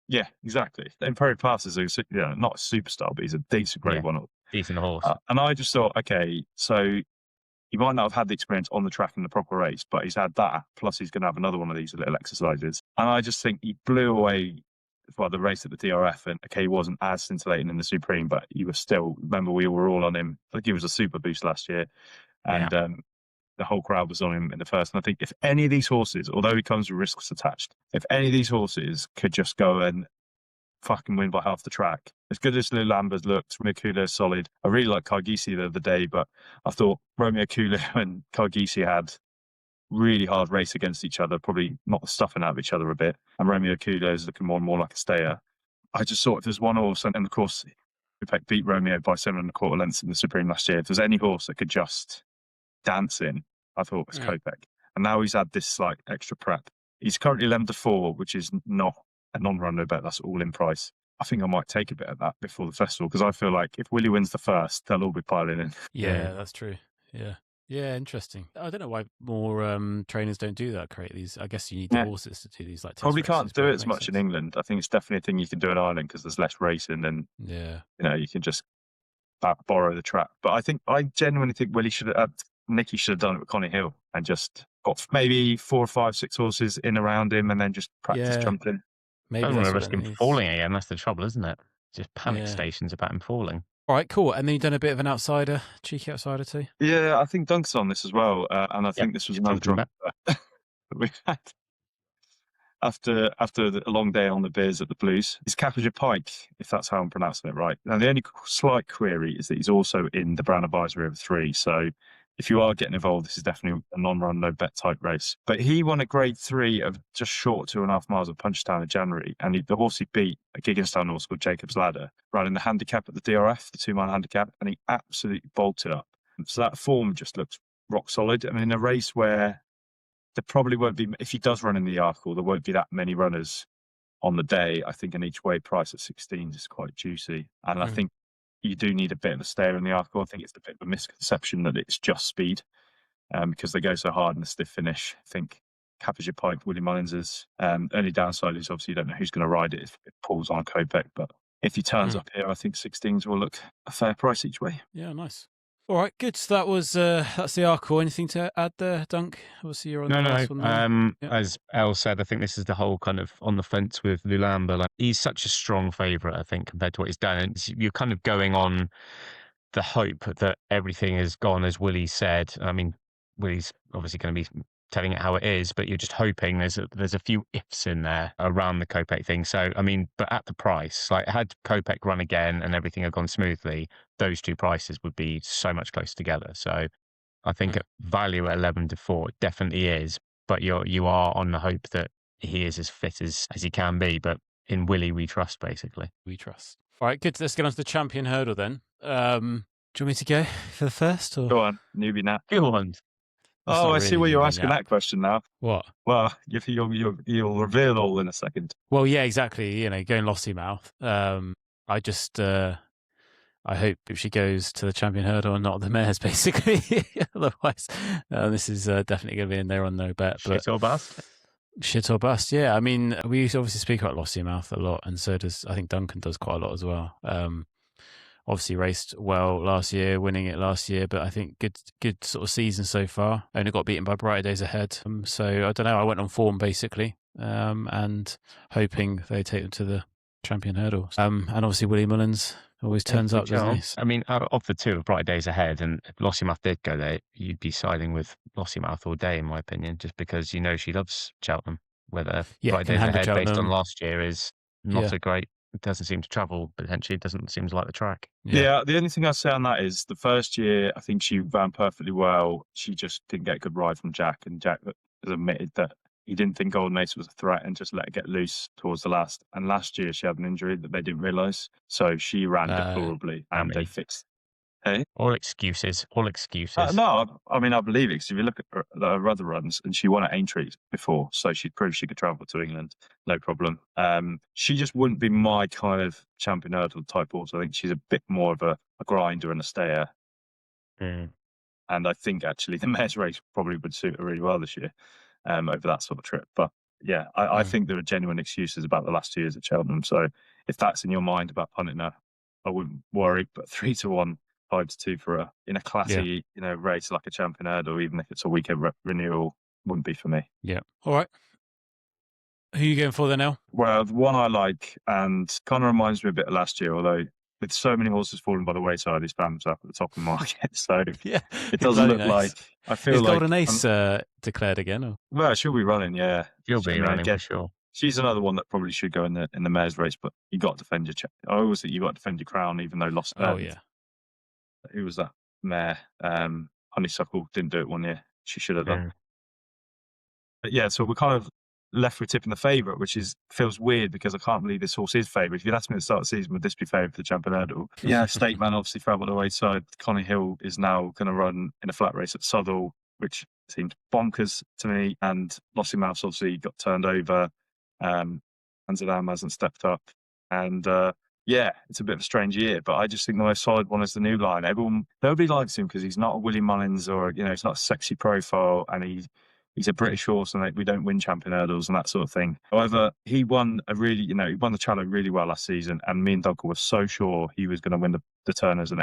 Yeah, exactly. Empire Pass is not a superstar, but he's a decent Grade 1. Decent horse. And I just thought, okay, so he might not have had the experience on the track in the proper race, but he's had that. Plus, he's going to have another one of these little exercises. And I just think he blew away the race at the DRF. And okay, he wasn't as scintillating in the Supreme, but he was still. Remember, we were all on him. I think he was a super boost last year, and the whole crowd was on him in the first. And I think if any of these horses, although he comes with risks attached, if any of these horses could just go and fucking win by half the track. As good as Lou Lambe's looked, Romeo Kudo is solid. I really like Cargisi the other day, but I thought Romeo Kudo and Cargisi had really hard race against each other, probably not stuffing out of each other a bit. And Romeo Kudo is looking more and more like a stayer. I just thought if there's one horse, and of course, Kopech beat Romeo by 7.25 lengths in the Supreme last year. If there's any horse that could just dance in, I thought it was Kopech. And now he's had this like extra prep. He's currently 11-4, which is not a non-run no bet, that's all in price. I think I might take a bit of that before the festival because I feel like if Willie wins the first, they'll all be piling in. Yeah, that's true. Yeah, interesting. I don't know why more trainers don't do that. Create these. I guess you need the horses to do these. Like probably can't do it as much in England. I think it's definitely a thing you can do in Ireland because there's less racing and you can just borrow the track. But I genuinely think Nicky should have done it with Connie Hill and just got maybe 4, 5, 6 horses in around him and then just practice jumping. Maybe I don't want to risk him falling again. That's the trouble, isn't it? Just panic stations about him falling. All right, cool. And then you've done a bit of an outsider, cheeky outsider too. Yeah, I think Duncan's on this as well, and I think this was another Duncan drop that we've had after a long day on the beers at the Blues. It's Capture Pike, if that's how I'm pronouncing it right. Now, the only slight query is that he's also in the Brown Advisory over 3. So if you are getting involved, this is definitely a non-run, no-bet type race. But he won a grade 3 of just short 2.5 miles at Punchestown in January. And the horse he beat, a Gigginstown horse called Jacob's Ladder, ran in the handicap at the DRF, the 2-mile handicap, and he absolutely bolted up. So that form just looks rock solid. I mean, in a race where there probably won't be, if he does run in the Arkle, there won't be that many runners on the day. I think an each way price at 16 is quite juicy. And I think you do need a bit of a stare in the Arkle. I think it's a bit of a misconception that it's just speed because they go so hard in the stiff finish. I think Capture Pike, Willie Mullins' only downside is obviously you don't know who's going to ride it if it pulls on Kopek. But if he turns up here, I think 16s will look a fair price each way. Yeah, nice. All right, good. So that was that's the Arkle. Anything to add there, Dunk? Obviously, you're on the last one there. As Elle said, I think this is the whole kind of on the fence with Lambe. Like, he's such a strong favourite, I think, compared to what he's done. And you're kind of going on the hope that everything has gone as Willie said. I mean, Willie's obviously going to be telling it how it is, but you're just hoping there's a few ifs in there around the Kopek thing. So, I mean, but at the price, like had Kopek run again and everything had gone smoothly, those two prices would be so much closer together. So I think at value at 11-4, it definitely is, but you are on the hope that he is as fit as he can be. But in Willie, we trust, basically. We trust. All right, good. Let's get on to the champion hurdle then. Do you want me to go for the first? Or? Go on, newbie Nat. Go on. Oh, I see why you're asking that question now. What? Well, you'll reveal all in a second. Well, yeah, exactly. You know, going Lossy mouth. I just, I hope if she goes to the champion hurdle and not the mares, basically. Otherwise, this is definitely going to be in there on no bet. Shit or bust? Shit or bust, yeah. I mean, we obviously speak about Lossy mouth a lot, and so does, I think Duncan does quite a lot as well. Obviously raced well last year, winning it last year, but I think good sort of season so far. Only got beaten by Brighter Days Ahead. So I don't know, I went on form basically, and hoping they take them to the champion hurdle. And obviously Willie Mullins always turns up, doesn't he? I mean, of the two of Brighter Days Ahead, and if Lossymouth did go there, you'd be siding with Lossymouth all day, in my opinion, just because you know she loves Cheltenham. Whether Brighter Days Ahead, based on last year, is not a great. It doesn't seem to travel, potentially. It doesn't seem to like the track. Yeah, the only thing I'd say on that is the first year, I think she ran perfectly well. She just didn't get a good ride from Jack, and Jack has admitted that he didn't think Golden Ace was a threat and just let her get loose towards the last. And last year, she had an injury that they didn't realise. So she ran deplorably, and they fixed. Hey? All excuses. No, I mean, I believe it, because if you look at her other runs, and she won at Aintree before, so she'd proved she could travel to England, no problem. She just wouldn't be my kind of champion hurdle type horse. I think she's a bit more of a grinder and a stayer. And I think, actually, the mare's race probably would suit her really well this year over that sort of trip. But, yeah, I think there are genuine excuses about the last 2 years at Cheltenham. So if that's in your mind about punting her, I wouldn't worry. But 3-1... 5-2 for her in a classy, race like a champion hurdle, even if it's a weekend renewal, wouldn't be for me. Yeah. All right. Who are you going for then, now? Well, the one I like, and kind of reminds me a bit of last year, although with so many horses falling by the wayside, he's found himself at the top of the market. So it doesn't look like. I feel like Golden Ace declared again? Or? Well, she'll be running. Yeah, she'll be running for sure. She's another one that probably should go in the mares race, but you got to defend your. I always think you got to defend your crown, even though lost. Oh yeah. Who was that mare? Honeysuckle didn't do it one year. She should have done. But yeah, so we're kind of left with tipping the favourite, which feels weird because I can't believe this horse is favourite. If you'd asked me at the start of the season, would this be favourite for the champion hurdle? Yeah, State Man obviously travelled away side. Connie Hill is now going to run in a flat race at Southall, which seems bonkers to me. And Lossy Mouth's obviously got turned over. Anzadam hasn't stepped up. And yeah, it's a bit of a strange year, but I just think the most solid one is the New Line. Nobody likes him because he's not a Willie Mullins or, he's not a sexy profile, and he's a British horse, and we don't win champion hurdles and that sort of thing. However, he won he won the Challow really well last season, and me and Duncan were so sure he was going to win the Turners, and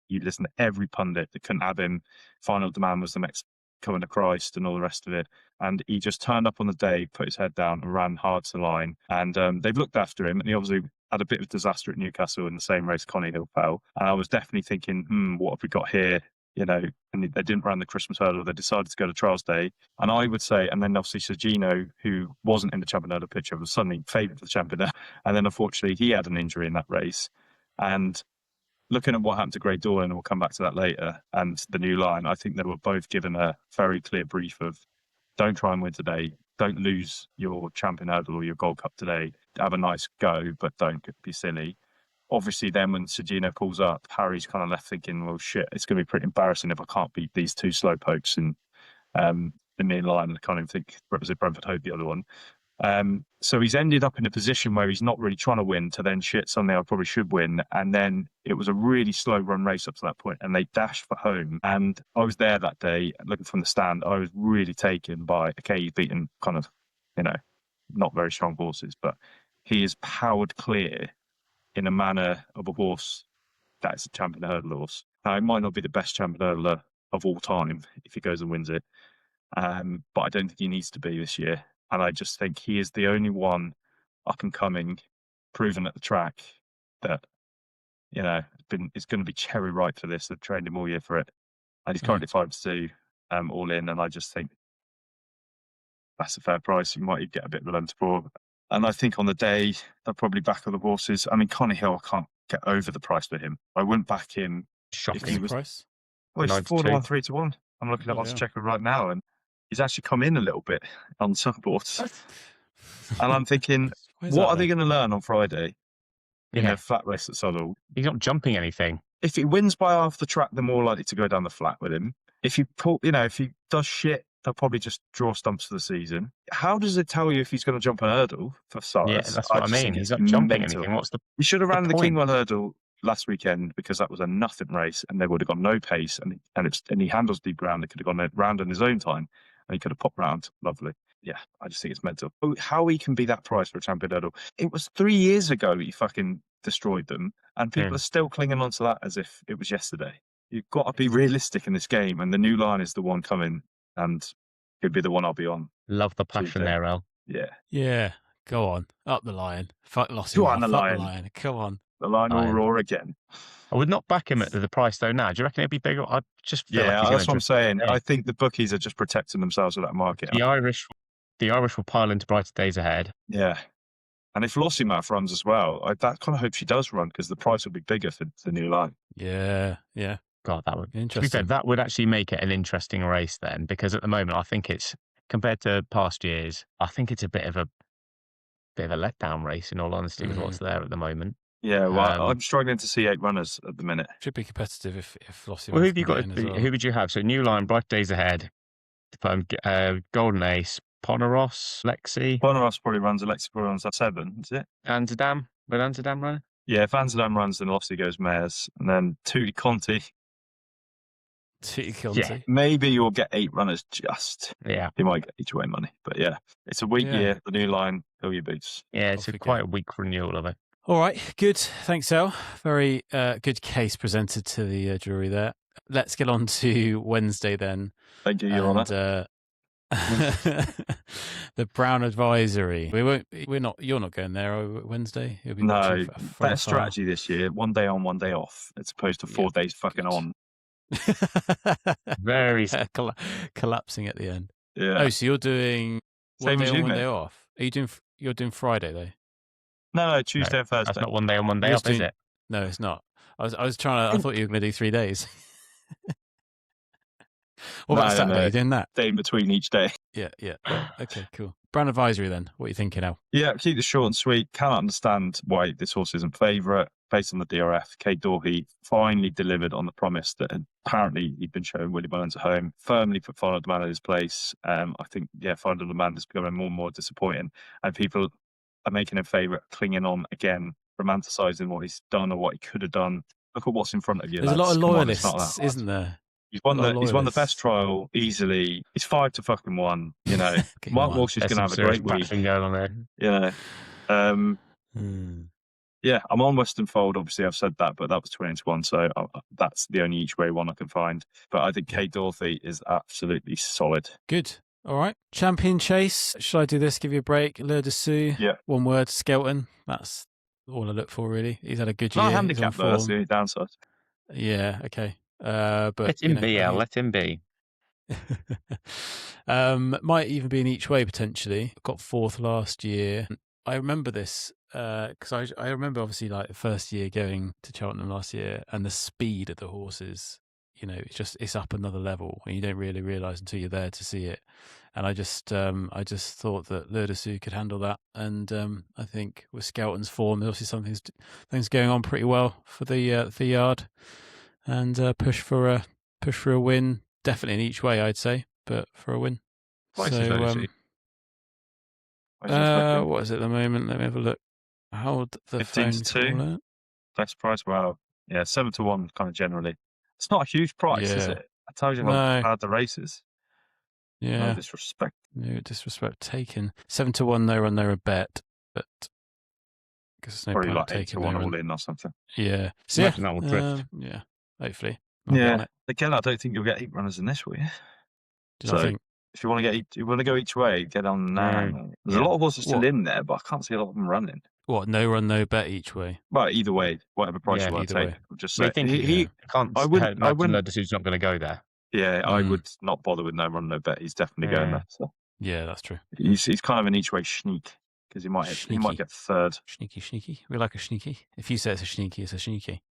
you listen to every pundit that couldn't have him. Final Demand was the next coming to Christ and all the rest of it. And he just turned up on the day, put his head down and ran hard to the line. And they've looked after him, and he obviously had a bit of disaster at Newcastle in the same race Connie Hill fell. And I was definitely thinking, what have we got here? You know, and they didn't run the Christmas hurdle. They decided to go to Trials Day. And I would say, and then obviously Dyno, who wasn't in the Champion Hurdle picture, was suddenly favoured for the Champion Hurdle. And then unfortunately he had an injury in that race. And looking at what happened to Grey Dawn, and we'll come back to that later, and the new line, I think they were both given a very clear brief of don't try and win today. Don't lose your Champion Hurdle or your Gold Cup today. Have a nice go, but don't be silly. Obviously, then when Sejino pulls up, Harry's kind of left thinking, well, shit, it's going to be pretty embarrassing if I can't beat these two slowpokes in the main line. I can't even think, was it Brentford Hope, the other one? So he's ended up in a position where he's not really trying to win to then shit, something I probably should win. And then it was a really slow run race up to that point and they dashed for home. And I was there that day looking from the stand. I was really taken by, okay, he's beaten kind of, you know, not very strong horses, but he is powered clear in a manner of a horse that's a Champion Hurdle horse. Now, it might not be the best Champion Hurdler of all time if he goes and wins it, but I don't think he needs to be this year. And I just think he is the only one up and coming, proven at the track that, you know, is going to be cherry ripe for this. They've trained him all year for it. And he's currently 5-2 all in. And I just think that's a fair price. You might even get a bit of a for. And I think on the day, they'll probably back other horses. I mean, Connie Hill, I can't get over the price for him. I wouldn't back him. Shocking. If he was, price? well, it's 4-1, 3-1. I'm looking at Odds Checker right now, and he's actually come in a little bit on supports. And I'm thinking, what are they going to learn on Friday in a flat race at Southall? He's not jumping anything. If he wins by half the track, they're more likely to go down the flat with him. If if he does shit, they'll probably just draw stumps for the season. How does it tell you if he's going to jump an hurdle for Cyrus? Yeah, that's what I mean. He's not jumping anything. What's the He should have ran the point? Kingwell hurdle last weekend because that was a nothing race and they would have got no pace and he handles deep ground. They could have gone round in his own time and he could have popped round. Lovely. Yeah, I just think it's mental. How he can be that price for a Champion Hurdle. It was 3 years ago he fucking destroyed them and people are still clinging on to that as if it was yesterday. You've got to be realistic in this game and the new line is the one coming and could be the one I'll be on. Love the passion there, El. Yeah. Yeah. Go on. Up the Lion. Fuck Lossy. Go on, Fuck the Lion. the Lion. Come on. The line will roar again. I would not back him at the price though now. Do you reckon it'd be bigger? I just feel like he's that's what I'm saying. Yeah. I think the bookies are just protecting themselves with that market. The Irish will pile into brighter days ahead. Yeah. And if Lossy Math runs as well, I kind of hope she does run because the price will be bigger for the new line. Yeah. Yeah. God, that would Interesting. to be fair, that would actually make it an interesting race then, because at the moment I think it's compared to past years, I think it's a bit of a letdown race in all honesty with what's there at the moment. Yeah, well, I'm struggling to see 8 runners at the minute. Should be competitive if Lossy. Well, who would you have? So New Line, Bright Days Ahead, Golden Ace, Poneros, Lexi. Poneros probably runs. Alexi probably runs at 7, is it? Amsterdam. Would Amsterdam run? Yeah, if Amsterdam runs, then Lossy goes Mares, and then Tutti Conti. Yeah. Maybe you'll get 8 runners just. Yeah. You might get each way money, but yeah, it's a weak year. The new line, fill your boots. Yeah, it's quite a weak renewal of it. All right, good. Thanks, El. Very good case presented to the jury there. Let's get on to Wednesday then. Thank you, Your Honour. The Brown Advisory. You're not going there Wednesday. You'll be no, better strategy this year. 1 day on, 1 day off, as opposed to 4 days fucking on. Very collapsing at the end. Yeah. Oh, so you're doing same as you, 1 day off. Are you doing? You're doing Friday though. No, Tuesday and Thursday. That's not 1 day on, 1 day off, is it? No, it's not. I was trying to. I thought you were going to do 3 days. What about Saturday? Are you doing that? Day in between each day. Yeah. Okay, cool. Brown Advisory then. What are you thinking now? Yeah, keep this short and sweet. Cannot understand why this horse isn't favourite. Based on the DRF, Kate Dorhey finally delivered on the promise that apparently he'd been showing Willie Mullins at home. Firmly put Final Demand in his place. I think, Final Demand is becoming more and more disappointing. And people are making him favourite, clinging on again, romanticising what he's done or what he could have done. Look at what's in front of you. There's a lot of loyalists, isn't there? He's won the best trial easily. He's 5-1. You know, Mark Walsh is going to have a great week. Going on there. You know, yeah, I'm on Western Fold. Obviously, I've said that, but that was 20-1, so that's the only each way one I can find. But I think Kate Dorothy is absolutely solid. Good. All right. Champion Chase. Should I do this? Give you a break. Lure de Sceaux. Yeah. 1 word. Skelton. That's all I look for, really. He's had a good It's not year. a handicap, He's though. on That's form. the only downside. Yeah, okay. But Let you him know, be, I Al. think Let him be. might even be an each way potentially. Got fourth last year. I remember this because I remember obviously like the first year going to Cheltenham last year, and the speed of the horses. You know, it's up another level, and you don't really realise until you're there to see it. And I just thought that Lurdasu could handle that, and I think with Skelton's form, there's obviously things going on pretty well for the yard, and push for a win. Definitely in each way, I'd say, but for a win. Price is So, Lurdasu. Price is looking what is it at the moment? Let me have a look. How would the 15 phone to 2. call it? best price. Wow. Yeah, 7 to 1 kind of generally. It's not a huge price, is Yeah. it? I told you how No. bad the race is. No Yeah, disrespect. no disrespect taken. 7 to 1, no run, no bet, but because there's no Probably point like 8 to taking 1 no all run. in or something. Yeah. So Imagine that will drift. yeah. Hopefully, I'll get on Yeah. it. Again, I don't think you'll get 8 runners in this, will you? Did I think? If you want to go each way, get on now. There's a Yeah. lot of horses still What? in there, but I can't see a lot of them running. What? No run, no bet each way. Well, either way, whatever price Yeah, you want to either take, way. I'll just They say think he can't I wouldn't- imagine Lurdasu's not going to go there. Yeah, I would not bother with no run, no bet. He's definitely going there. So Yeah, that's true. he's kind of an each way sneak because he might Sneaky. get third. Sneaky. We like a sneaky. If you say it's a sneaky, it's a sneaky.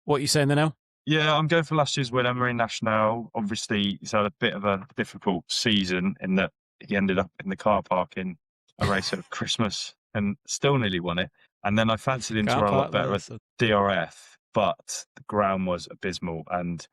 What are you saying there now? Yeah, I'm going for last year's winner, Marine National. Obviously, he's had a bit of a difficult season in that he ended up in the car park in a race at Christmas and still nearly won it. And then I fancied him to run a lot better at DRF, but the ground was abysmal. And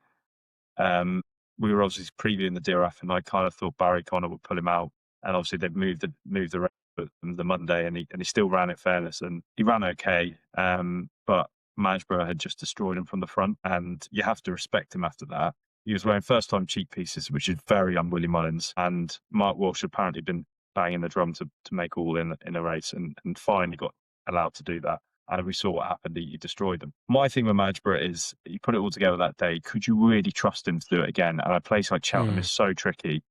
we were obviously previewing the DRF, and I kind of thought Barry Connor would pull him out. And obviously, they've moved the race the Monday, and he still ran in fairness, and he ran okay. But Mahesh had just destroyed him from the front, and you have to respect him after that. He was wearing first-time cheek pieces, which is very un-Willie Mullins, and Mark Walsh had apparently been banging the drum to make all in a race, and finally got allowed to do that. And we saw what happened. He destroyed them. My thing with Mahesh is he put it all together that day. Could you really trust him to do it again? And a place like Cheltenham is so tricky,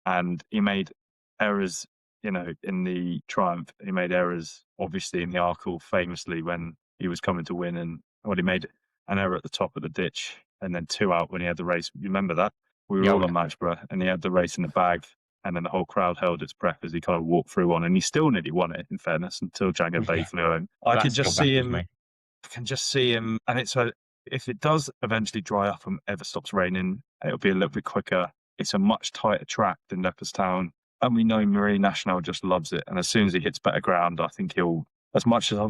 and he made errors. In the Triumph, he made errors, obviously, in the Arkle, famously, when he was coming to win, and he made an error at the top of the ditch and then 2 out when he had the race. You remember that? We were all on Matchborough, and he had the race in the bag, and then the whole crowd held its breath as he kind of walked through one, and he still nearly won it, in fairness, until Django Bay flew home. I can just see him, and if it does eventually dry up and ever stops raining, it'll be a little bit quicker. It's a much tighter track than Leopardstown, and we know Marine National just loves it. And as soon as he hits better ground, I think he'll, as much as I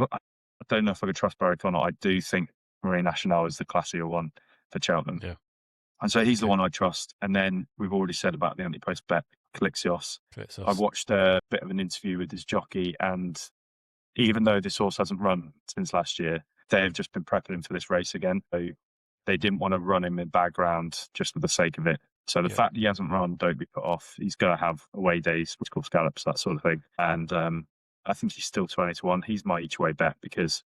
don't know if I could trust Barry Connor, I do think Marine National is the classier one for Cheltenham. Yeah. And so he's the one I trust. And then we've already said about the Ante-Post Bet, Calixios. I watched a bit of an interview with his jockey, and even though this horse hasn't run since last year, they've just been prepping him for this race again. So they didn't want to run him in background just for the sake of it. So the fact that he hasn't run, don't be put off. He's going to have away days, what's called scallops, that sort of thing. And I think he's still 20 to 1. He's my each way bet, because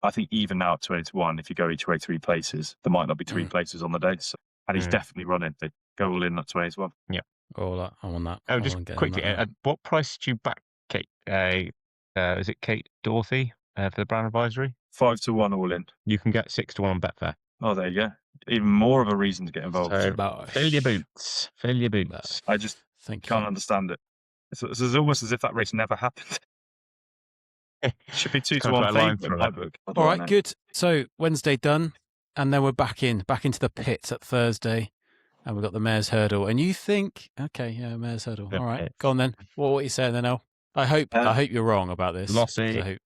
I think even now at 20 to 1, if you go each way 3 places, there might not be 3 places on the day. So, and he's definitely running. They go all in at 20 to 1. Yeah. All that. I want that. Oh, just quickly, at what price did you back Kate? Is it Kate Dorothy for the Brown Advisory? 5 to 1 all in. You can get 6 to 1 on Betfair. Oh, there you go. Even more of a reason to get involved. So, fill your boots. Fill your boots. I just can't understand it. It's almost as if that race never happened. It should be 2 to 1 favourite in my book. All right, good. So Wednesday done, and then we're back into the pits at Thursday, and we've got the Mayor's Hurdle. And you think, okay, yeah, Mayor's Hurdle. All right, go on then. What are you saying then, El? I hope you're wrong about this. Lossy. I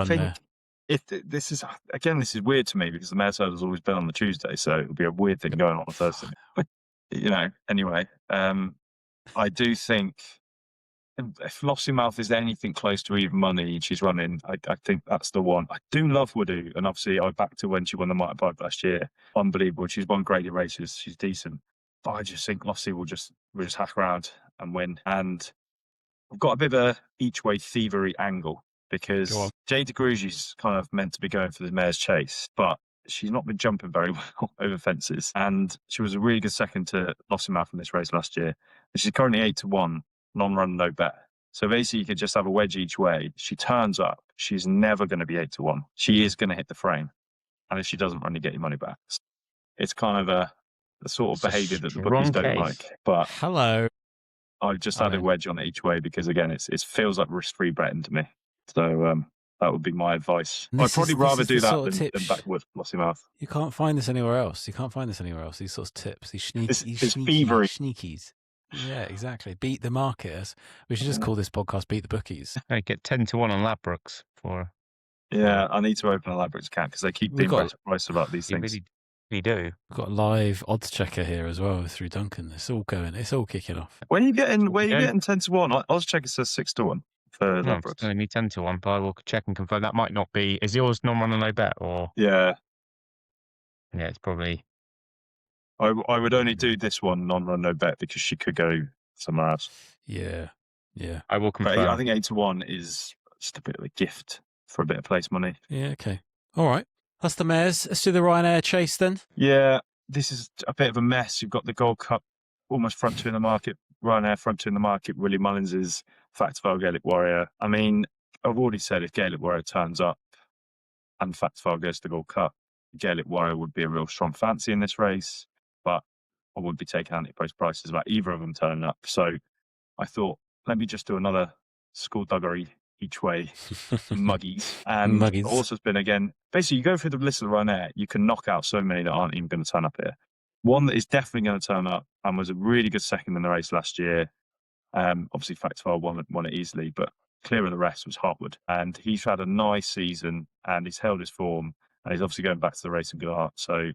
think this is weird to me, because the Mayor's Hurdle has always been on the Tuesday, so it'll be a weird thing going on Thursday. But, anyway, I do think if Lossymouth is anything close to even money she's running, I think that's the one. I do love Woodoo, and obviously I backed her when she won the Mitre Pipe last year. Unbelievable. She's won graded races. She's decent. But I just think Lossy will just hack around and win. And I've got a bit of a each way thievery angle, because Jade de Grugy's kind of meant to be going for the Mayor's Chase, but she's not been jumping very well over fences. And she was a really good second to Lossymouth in this race last year. And she's currently 8 to 1. Non-run, no bet. So basically, you could just have a wedge each way. She turns up. She's never going to be 8-1. She is going to hit the frame. And if she doesn't run, you get your money back. It's kind of the sort of It's a behaviour that the strong bookies don't case. like. But Hello. I've just had a wedge on it each way because, again, it feels like risk-free betting to me. So that would be my advice. I'd probably rather do that than back with Lossy mouth. You can't find this anywhere else. These sorts of tips, these thievery. sneakies. Yeah, exactly. Beat the market. We should just call this podcast "Beat the Bookies." I get 10-1 on Ladbrokes for. Yeah, I need to open a Ladbrokes account because they keep being very surprised about these things. You do. We've got a live odds checker here as well through Duncan. It's all kicking off. Where are you getting 10-1? Odds checker says 6-1 for Ladbrokes. It's only 10-1, but I will check and confirm. That might not be. Is yours non-run and no bet or? Yeah. Yeah, it's probably. I would only do this one non-run no bet because she could go somewhere else. Yeah. I will confirm. But I think 8-1 is just a bit of a gift for a bit of place money. Yeah. Okay. All right. That's the mares. Let's do the Ryanair Chase then. Yeah, this is a bit of a mess. You've got the Gold Cup almost front two in the market. Ryanair front two in the market. Willie Mullins is Factifile Gaelic Warrior. I mean, I've already said if Gaelic Warrior turns up and Factifile goes to the Gold Cup, Gaelic Warrior would be a real strong fancy in this race. But I wouldn't be taking Ante-Post prices about either of them turning up. So I thought, let me just do another skullduggery each way, muggies. And also has been, again, basically you go through the list of the Ryanair, you can knock out so many that aren't even going to turn up here. One that is definitely going to turn up and was a really good second in the race last year. Obviously, Factifile won it easily, but clear of the rest was Hartwood. And he's had a nice season and he's held his form and he's obviously going back to the racing good heart. So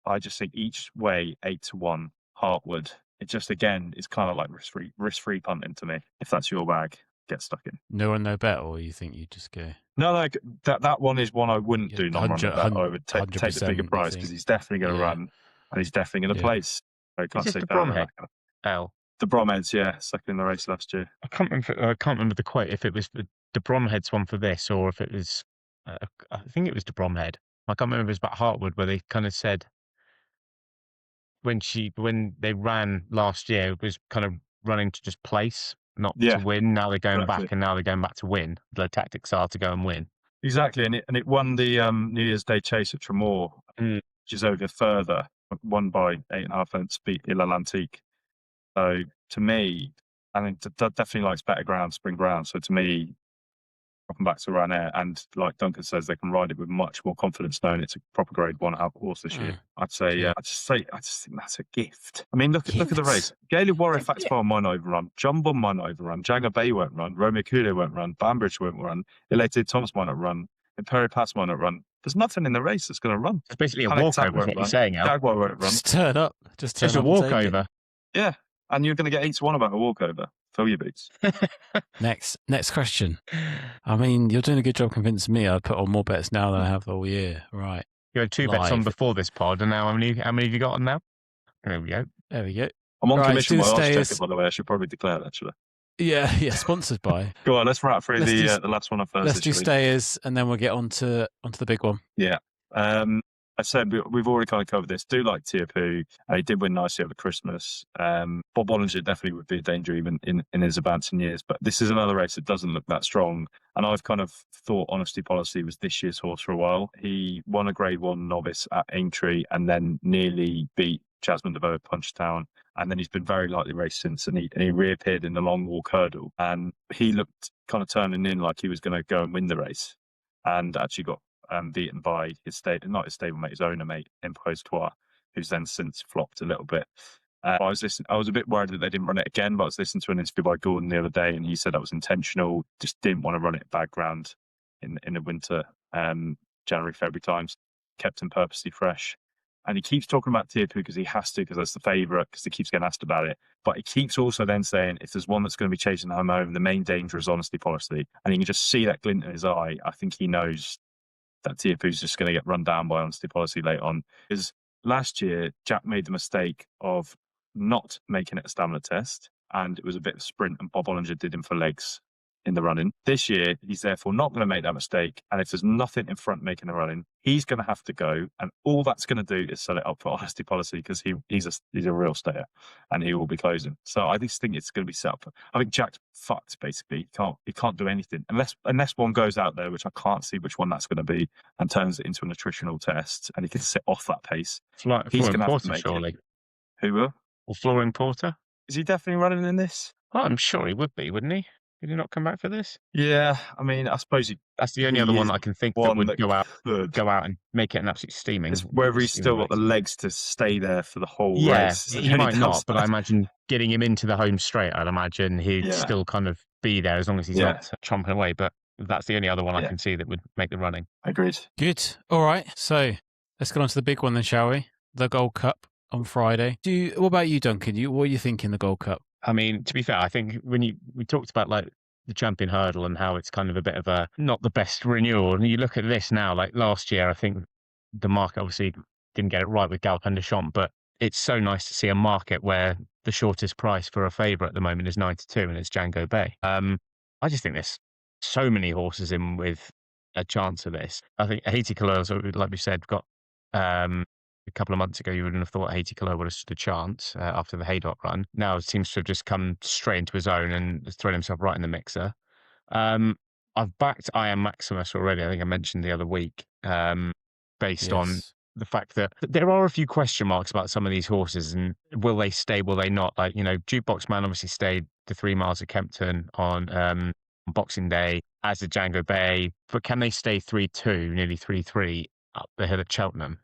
I just think each way 8-1 Hartwood. It just, again, is kind of like risk-free punting to me. If that's your bag, get stuck in. No run, no bet, or you think you just go? No, like that one is one I wouldn't do non-run bet. I would take the bigger price because he's definitely going to run and he's definitely going to place. I can't say the Bromhead? The Bromheads, yeah, second in the race last year. I can't remember the quote, if it was the Bromhead's one for this or if it was, I think it was the Bromhead. I can't remember if it was about Hartwood where they kind of said, when they ran last year, it was kind of running to just place, not to win. Now they're going back, and now they're going back to win. The tactics are to go and win. Exactly, and it won the New Year's Day chase at Tremor, which is over further, won by 8.5 lengths, beat Ilal Antique. So to me, I think that definitely likes better ground, spring ground. So to me, dropping back to Ryanair, and like Duncan says, they can ride it with much more confidence knowing it's a proper grade 1 out horse this year. I'd say, I just think that's a gift. I mean, look at the race. Gaelic Warrior Factifile might not overrun. Jumbo might not overrun. Janga Bay won't run. Romeo Kule won't run. Bambridge won't run. Elated Thomas might not run. Imperial Pass might not run. There's nothing in the race that's going to run. It's basically a walkover, is what you're saying, Al. Jaguar won't run. Just turn up. Just a walkover. Yeah, and you're going to get 8-1 about a walkover. Fill your boots. Next question. I mean, you're doing a good job convincing me. I'd put on more bets now than I have all year. Right. You had 2 bets on before this pod, and now how many have you got on now? There we go. I'm on commission by odds checker, by the way. I should probably declare that, should I? Yeah, sponsored by. Go on, let's wrap through the last one on Thursday. Let's do stayers, and then we'll get onto the big one. Yeah. I said we've already kind of covered this. Do like Ante-Post. He did win nicely over Christmas. Bob Bollinger definitely would be a danger even in his advancing years. But this is another race that doesn't look that strong. And I've kind of thought Honesty Policy was this year's horse for a while. He won a Grade 1 novice at Aintree and then nearly beat Jasmine DeVoe at Punchestown. And then he's been very lightly raced since. And he reappeared in the long walk hurdle. And he looked kind of turning in like he was going to go and win the race. And actually got beaten by his stablemate, his owner mate, Impostoir, who's then since flopped a little bit. I was a bit worried that they didn't run it again, but I was listening to an interview by Gordon the other day, and he said that was intentional. Just didn't want to run it at bad ground in the winter, January, February times. Kept him purposely fresh. And he keeps talking about Ante-Post because he has to, because that's the favourite, because he keeps getting asked about it. But he keeps also then saying, if there's one that's going to be chasing home over, the main danger is Honesty Policy. And you can just see that glint in his eye. I think he knows that Ante-Post is just going to get run down by Honesty Policy late on. Because last year, Jack made the mistake of not making it a stamina test, and it was a bit of sprint, and Bob Bollinger did him for legs in the running. This year, he's therefore not going to make that mistake. And if there's nothing in front making a running, he's going to have to go. And all that's going to do is set it up for honesty policy because he's a real stayer and he will be closing. So I just think it's going to be set up. I think Jack's fucked, basically. He can't do anything unless one goes out there, which I can't see which one that's going to be, and turns it into an attritional test and he can sit off that pace. He's going to have to make surely. it. Who will? Or Flooring Porter? Is he definitely running in this? Oh, I'm sure he would be, wouldn't he? Did he not come back for this? Yeah, I mean, I suppose that's the only other one I can think that would go out and make it an absolute steaming. It's whether he's still got the legs to stay there for the whole race. He might not, but I imagine getting him into the home straight, I'd imagine he'd still kind of be there as long as he's not chomping away. But that's the only other one I can see that would make the running. Agreed. Good. All right. So let's get on to the big one then, shall we? The Gold Cup on Friday. What about you, Duncan? What are you thinking the Gold Cup? I mean, to be fair, I think we talked about like the champion hurdle and how it's kind of a bit of a not the best renewal. And you look at this now, like last year, I think the market obviously didn't get it right with Galop and Deschamps, but it's so nice to see a market where the shortest price for a favourite at the moment is 92 and it's Django Bay. I just think there's so many horses in with a chance of this. I think Haiti Couleur, like we said, got a couple of months ago, you wouldn't have thought Haiti Couleur would have stood a chance after the Haydock run. Now it seems to have just come straight into his own and thrown himself right in the mixer. I've backed I Am Maximus already. I think I mentioned the other week, based on the fact that there are a few question marks about some of these horses and will they stay, will they not? Like, Jukebox Man obviously stayed the 3 miles of Kempton on Boxing Day, as did Django Bay, but can they stay 3-2, nearly 3-3? Up the hill at Cheltenham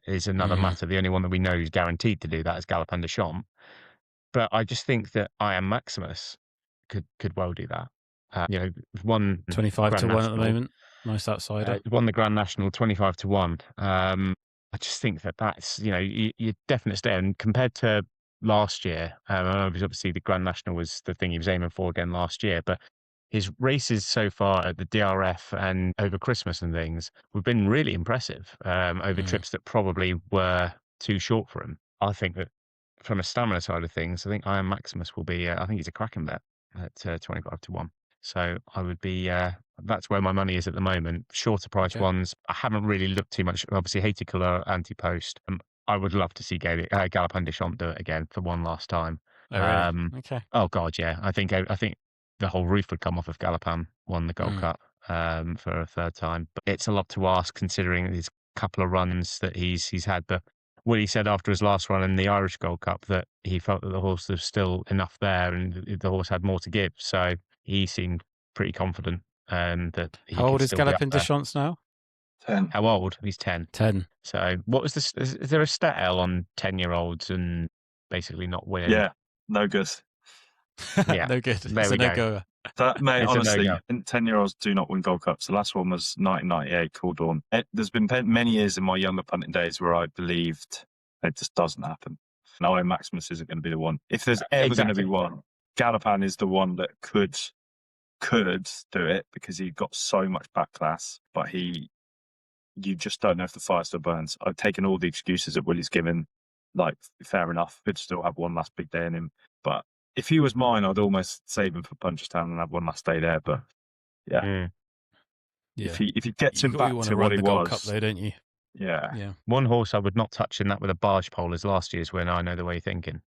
is another matter. The only one that we know is guaranteed to do that is Galop and Deschamps. But I just think that I Am Maximus could well do that. Won 25 to 1 at the moment. Nice outsider. Won the Grand National 25 to 1. I just think that's you're definite stay. And compared to last year, obviously the Grand National was the thing he was aiming for again last year, but his races so far at the DRF and over Christmas and things have been really impressive over trips that probably were too short for him. I think that from a stamina side of things, I think I Am Maximus will be, I think he's a cracking bet at 25 to 1. So I would be, that's where my money is at the moment. Shorter price ones, I haven't really looked too much. Obviously, Haiti Couleur, Ante-Post. I would love to see Galop and Deschamps do it again for one last time. Oh, really? Okay. Oh, God, yeah. I think the whole roof would come off if Galopin won the Gold Cup for a third time. But it's a lot to ask considering his couple of runs that he's had. But Willie said after his last run in the Irish Gold Cup that he felt that the horse was still enough there and the horse had more to give. So he seemed pretty confident that he How old is Galopin Deschamps now? 10. How old? He's 10. 10. So what was this? Is there a stat L on 10-year-olds and basically not winning? Yeah, no good. Yeah, no good. There we go. That, mate, It's honestly, no-go. 10-year-olds do not win Gold Cups. The last one was 1998, Cool Dawn. There's been many years in my younger punting days where I believed it just doesn't happen. No, I Am Maximus isn't going to be the one. If there's ever going to be one, Galopin is the one that could do it because he got so much back class, but you just don't know if the fire still burns. I've taken all the excuses that Willie's given, like, fair enough, could still have one last big day in him, but if he was mine, I'd almost save him for Punchestown and have one last day there. But yeah. If he gets him back to what he Gold was, Cup, though, don't you? Yeah. One horse I would not touch in that with a barge pole is last year's win. I Know the Way you're thinking.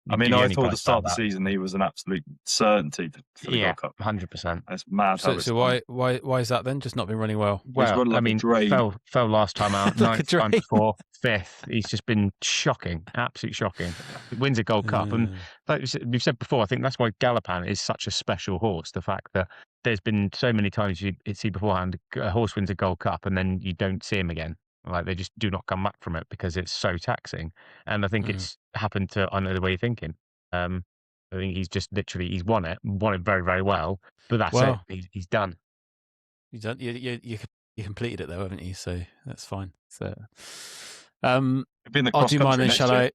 I mean, I thought at the start of the season he was an absolute certainty for the Gold Cup. 100%. It's mad. So why is that then? Just not been running well? Well, I mean, fell last time out, ninth time before, fifth. He's just been shocking, absolutely shocking. He wins a Gold Cup, and like we've said before, I think that's why Galopin is such a special horse. The fact that there's been so many times you see beforehand a horse wins a Gold Cup and then you don't see him again. Like they just do not come back from it because it's so taxing. And I think it's happened to I Know the Way you're thinking. I think he's just literally he's won it very, very well. But that's it. He's done. He's done. You completed it though, haven't you? So that's fine. So, Been the I'll do mine then, next shall year. I?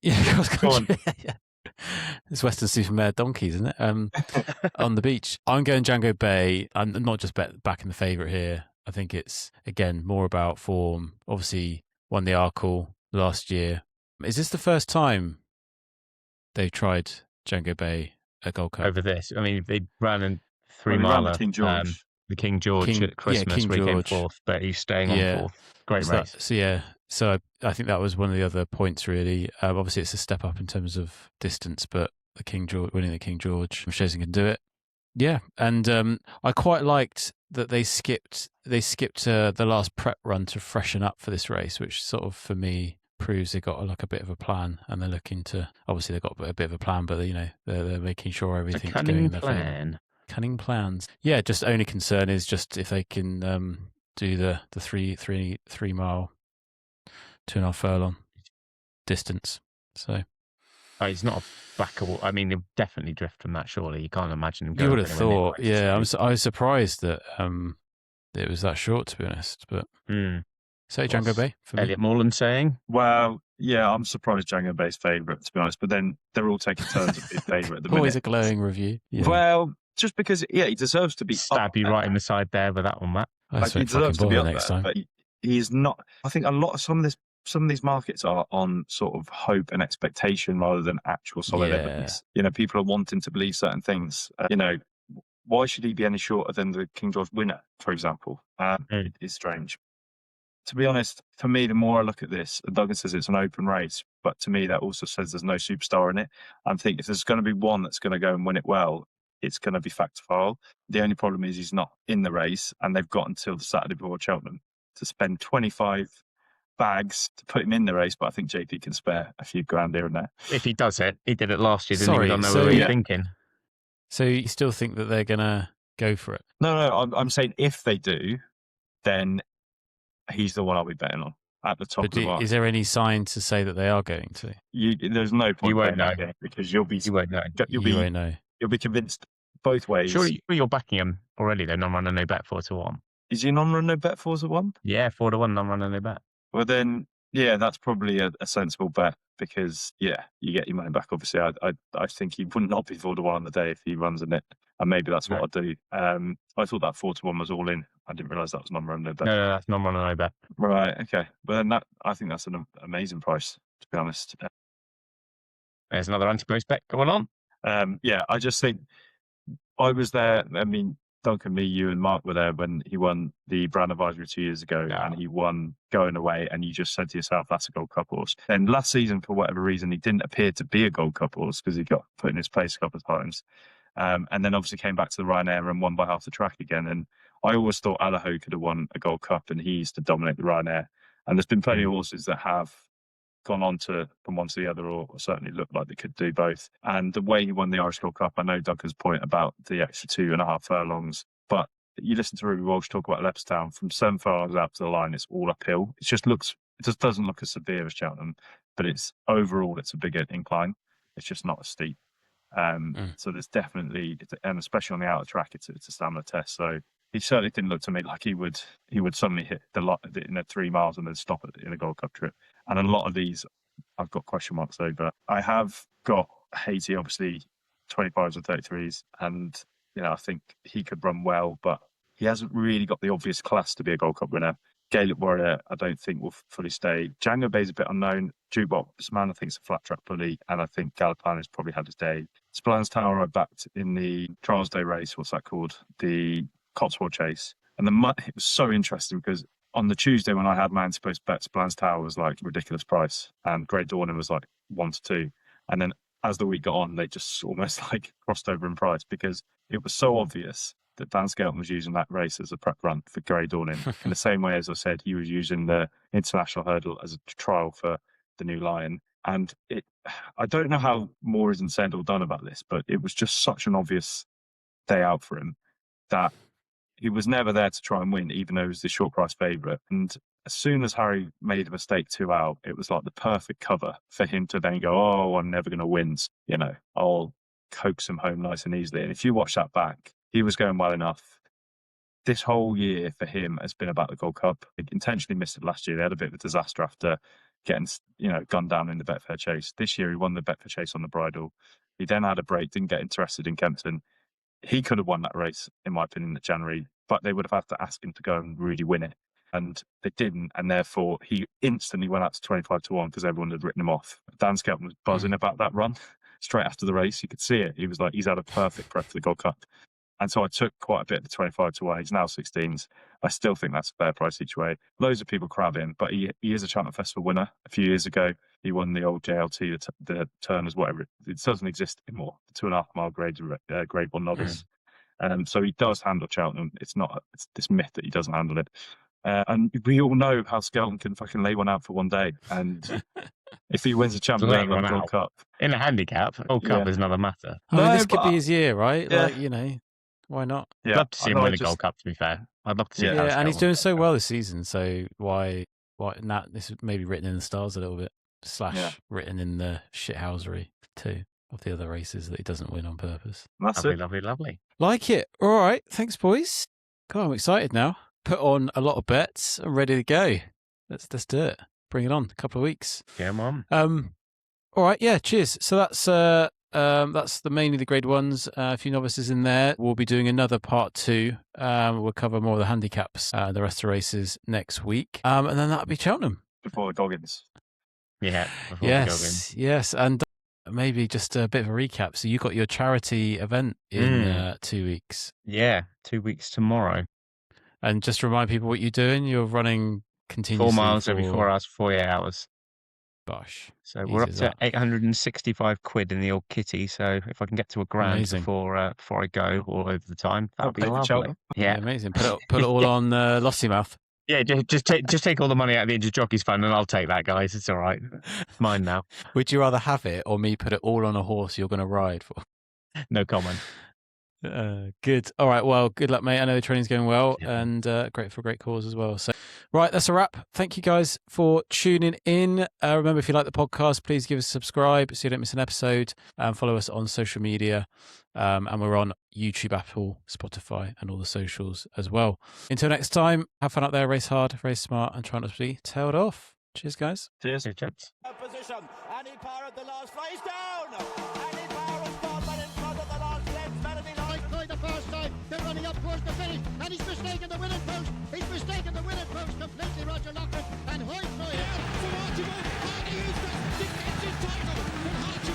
Yeah, cross Go on. country. Yeah. It's Western Supermare donkeys, isn't it? On the beach. I'm going Django Bay. I'm not just backing the favourite here. I think it's, again, more about form. Obviously, won the Arkle last year. Is this the first time they've tried Django Bay a Gold Cup. over this. I mean, they ran a Well, he ran three-miler, the King George. the King George at Christmas, King where he came George. fourth, but he's staying on Yeah. fourth. Great race. So I think that was one of the other points, really. Obviously, it's a step up in terms of distance, but the King George, winning the King George, shows he can do it. Yeah, and I quite liked that they skipped the last prep run to freshen up for this race, which sort of, for me, proves they got like a bit of a plan, and they're looking to, obviously they've got a bit of a plan, but they're making sure everything's going in their favour. Cunning plans. Yeah, just only concern is just if they can do the 3 mile 2.5 furlong distance. So he's not a backable. I mean, he'll definitely drift from that. Surely you can't imagine him going. You would have thought. Yeah, I was surprised that it was that short, to be honest. But say Django Bay for me. Elliot Morland saying, well, yeah, I'm surprised Django Bay's favourite, to be honest. But then they're all taking turns at being favourite at the minute. Always a glowing review. Yeah. Well, just because, he deserves to be stab you right in the side there with that one, Matt. He deserves to be up next time. But he's not. I think some of these markets are on sort of hope and expectation rather than actual solid evidence. People are wanting to believe certain things. Why should he be any shorter than the King George winner, for example? It is strange. To be honest, for me, the more I look at this, Duncan says it's an open race, but to me, that also says there's no superstar in it. I'm thinking if there's going to be one that's going to go and win it well, it's going to be Factifile. The only problem is he's not in the race, and they've got until the Saturday before Cheltenham to spend 25 bags to put him in the race, but I think JP can spare a few grand here and there. If he does it, he did it last year, didn't he? We don't know what he's thinking. So you still think that they're going to go for it? No, I'm saying if they do, then he's the one I'll be betting on at the top of the market. Is there any sign to say that they are going to? There's no point. You won't know because you won't know. You'll be convinced both ways. Surely you're backing him already, though. Non-runner, no bet 4-1. Is he non-runner, no bet 4-1? Yeah, 4-1, non-runner, no bet. Well, then, that's probably a sensible bet because, you get your money back. Obviously, I think he would not be 4-1 on the day if he runs in it, and maybe that's what I'll do. I thought that 4-1 was all in. I didn't realise that was non-runner, no bet. No, that's non-runner, no bet. Right, okay. Well, then I think that's an amazing price, to be honest. There's another Ante-Post bet going on. I just think I was there. I mean, Duncan, me, you, and Mark were there when he won the Brand Advisory 2 years ago, and he won going away. And you just said to yourself, "That's a Gold Cup horse." And last season, for whatever reason, he didn't appear to be a Gold Cup horse because he got put in his place a couple of times, and then obviously came back to the Ryanair and won by half the track again. And I always thought Allaho could have won a Gold Cup, and he used to dominate the Ryanair. And there's been plenty of horses that have gone on from one to the other, or certainly looked like they could do both. And the way he won the Irish Gold Cup, I know Duncan's point about the extra 2.5 furlongs, but you listen to Ruby Walsh talk about Leopardstown, from 7 furlongs out to the line, it's all uphill. It just doesn't look as severe as Cheltenham, but it's a bigger incline. It's just not as steep. So there's definitely, and especially on the outer track, it's a stamina test. So he certainly didn't look to me like he would suddenly hit the lot in 3 miles and then stop in a Gold Cup trip. And a lot of these, I've got question marks over. I have got Haiti, obviously, 25s and 33s, and I think he could run well, but he hasn't really got the obvious class to be a Gold Cup winner. Gaelic Warrior, I don't think will fully stay. Django Bay's a bit unknown. Jukebox Man, I think, is a flat track bully, and I think Galopin has probably had his day. Spillans Tower, I backed in the Trials Day race. What's that called? The Cotswold Chase. And it was so interesting because on the Tuesday when I had my Ante-Post Bets, Spillans Tower was like a ridiculous price, and Great Dawning was like 1-2. And then as the week got on, they just almost like crossed over in price because it was so obvious that Dan Skelton was using that race as a prep run for Great Dawning. In the same way, as I said, he was using the International Hurdle as a trial for the New Lion. And I don't know how more isn't said or done about this, but it was just such an obvious day out for him that he was never there to try and win, even though he was the short price favourite. And as soon as Harry made a mistake 2 out, it was like the perfect cover for him to then go, "Oh, I'm never going to win. I'll coax him home nice and easily." And if you watch that back, he was going well enough. This whole year for him has been about the Gold Cup. He intentionally missed it last year. They had a bit of a disaster after getting, gunned down in the Betfair Chase. This year he won the Betfair Chase on the bridle. He then had a break, didn't get interested in Kempton. He could have won that race, in my opinion, in January, but they would have had to ask him to go and really win it. And they didn't, and therefore he instantly went out to 25-1 because everyone had written him off. Dan Skelton was buzzing about that run. straight after the race. You could see it. He was like, he's had a perfect prep for the Gold Cup. And so I took quite a bit of the 25 to 1. He's now 16s. I still think that's a fair price each way. Loads of people crab in, but he is a Cheltenham Festival winner. A few years ago, he won the old JLT, the Turners, whatever. It doesn't exist anymore. The 2.5 mile grade 1 novice. So he does handle Cheltenham. It's this myth that he doesn't handle it. And we all know how Skelton can fucking lay one out for one day. And if he wins a Champions League Gold Cup. In a handicap, Gold Cup is another matter. I mean, this could be his year, right? Yeah. Like, you know, why not? I'd love to see him win a Gold Cup, to be fair. I'd love to see it. Yeah, and he's doing so well this season, so why not? This is maybe written in the stars a little bit, / written in the shithousery too of the other races that he doesn't win on purpose. That's lovely. Like it. All right, thanks, boys. God, I'm excited now. Put on a lot of bets. I'm ready to go. Let's do it. Bring it on. A couple of weeks. Yeah, Mum. All right, yeah. Cheers. So that's mainly the grade 1s. A few novices in there. We'll be doing another part 2. We'll cover more of the handicaps, the rest of the races next week. And then that'll be Cheltenham. Before the Goggins. Yeah. Yes. And maybe just a bit of a recap. So you got your charity event in 2 weeks. Yeah, 2 weeks tomorrow. And just remind people what you're doing. You're running continuously 4 miles every 4 hours, 48 hours. Gosh. So we're up to 865 quid in the old kitty. So if I can get to £1,000 before I go all over the time, that'll be lovely. Yeah, amazing. Put it all on Lossy mouth. Yeah, just take all the money out of the Injured Jockeys Fund, and I'll take that, guys. It's all right. It's mine now. Would you rather have it or me put it all on a horse you're going to ride for? No comment. Good. All right. Well, good luck, mate. I know the training's going well, and great for a great cause as well. So, right, that's a wrap. Thank you guys for tuning in. Remember, if you like the podcast, please give us a subscribe so you don't miss an episode. Follow us on social media, and we're on YouTube, Apple, Spotify, and all the socials as well. Until next time, have fun out there. Race hard, race smart, and try not to be tailed off. Cheers, guys. Cheers. Chaps. Position. Any power at the last flies down. Any power is Dortmund in front of the last lens. Melody Light the first time. They're running up towards the finish, and he's mistaken the winning post. He's mistaken the winning post completely. Roger Lockwood and Hoyt. Yeah, from Ante-Post. How do you use this? Defensive title.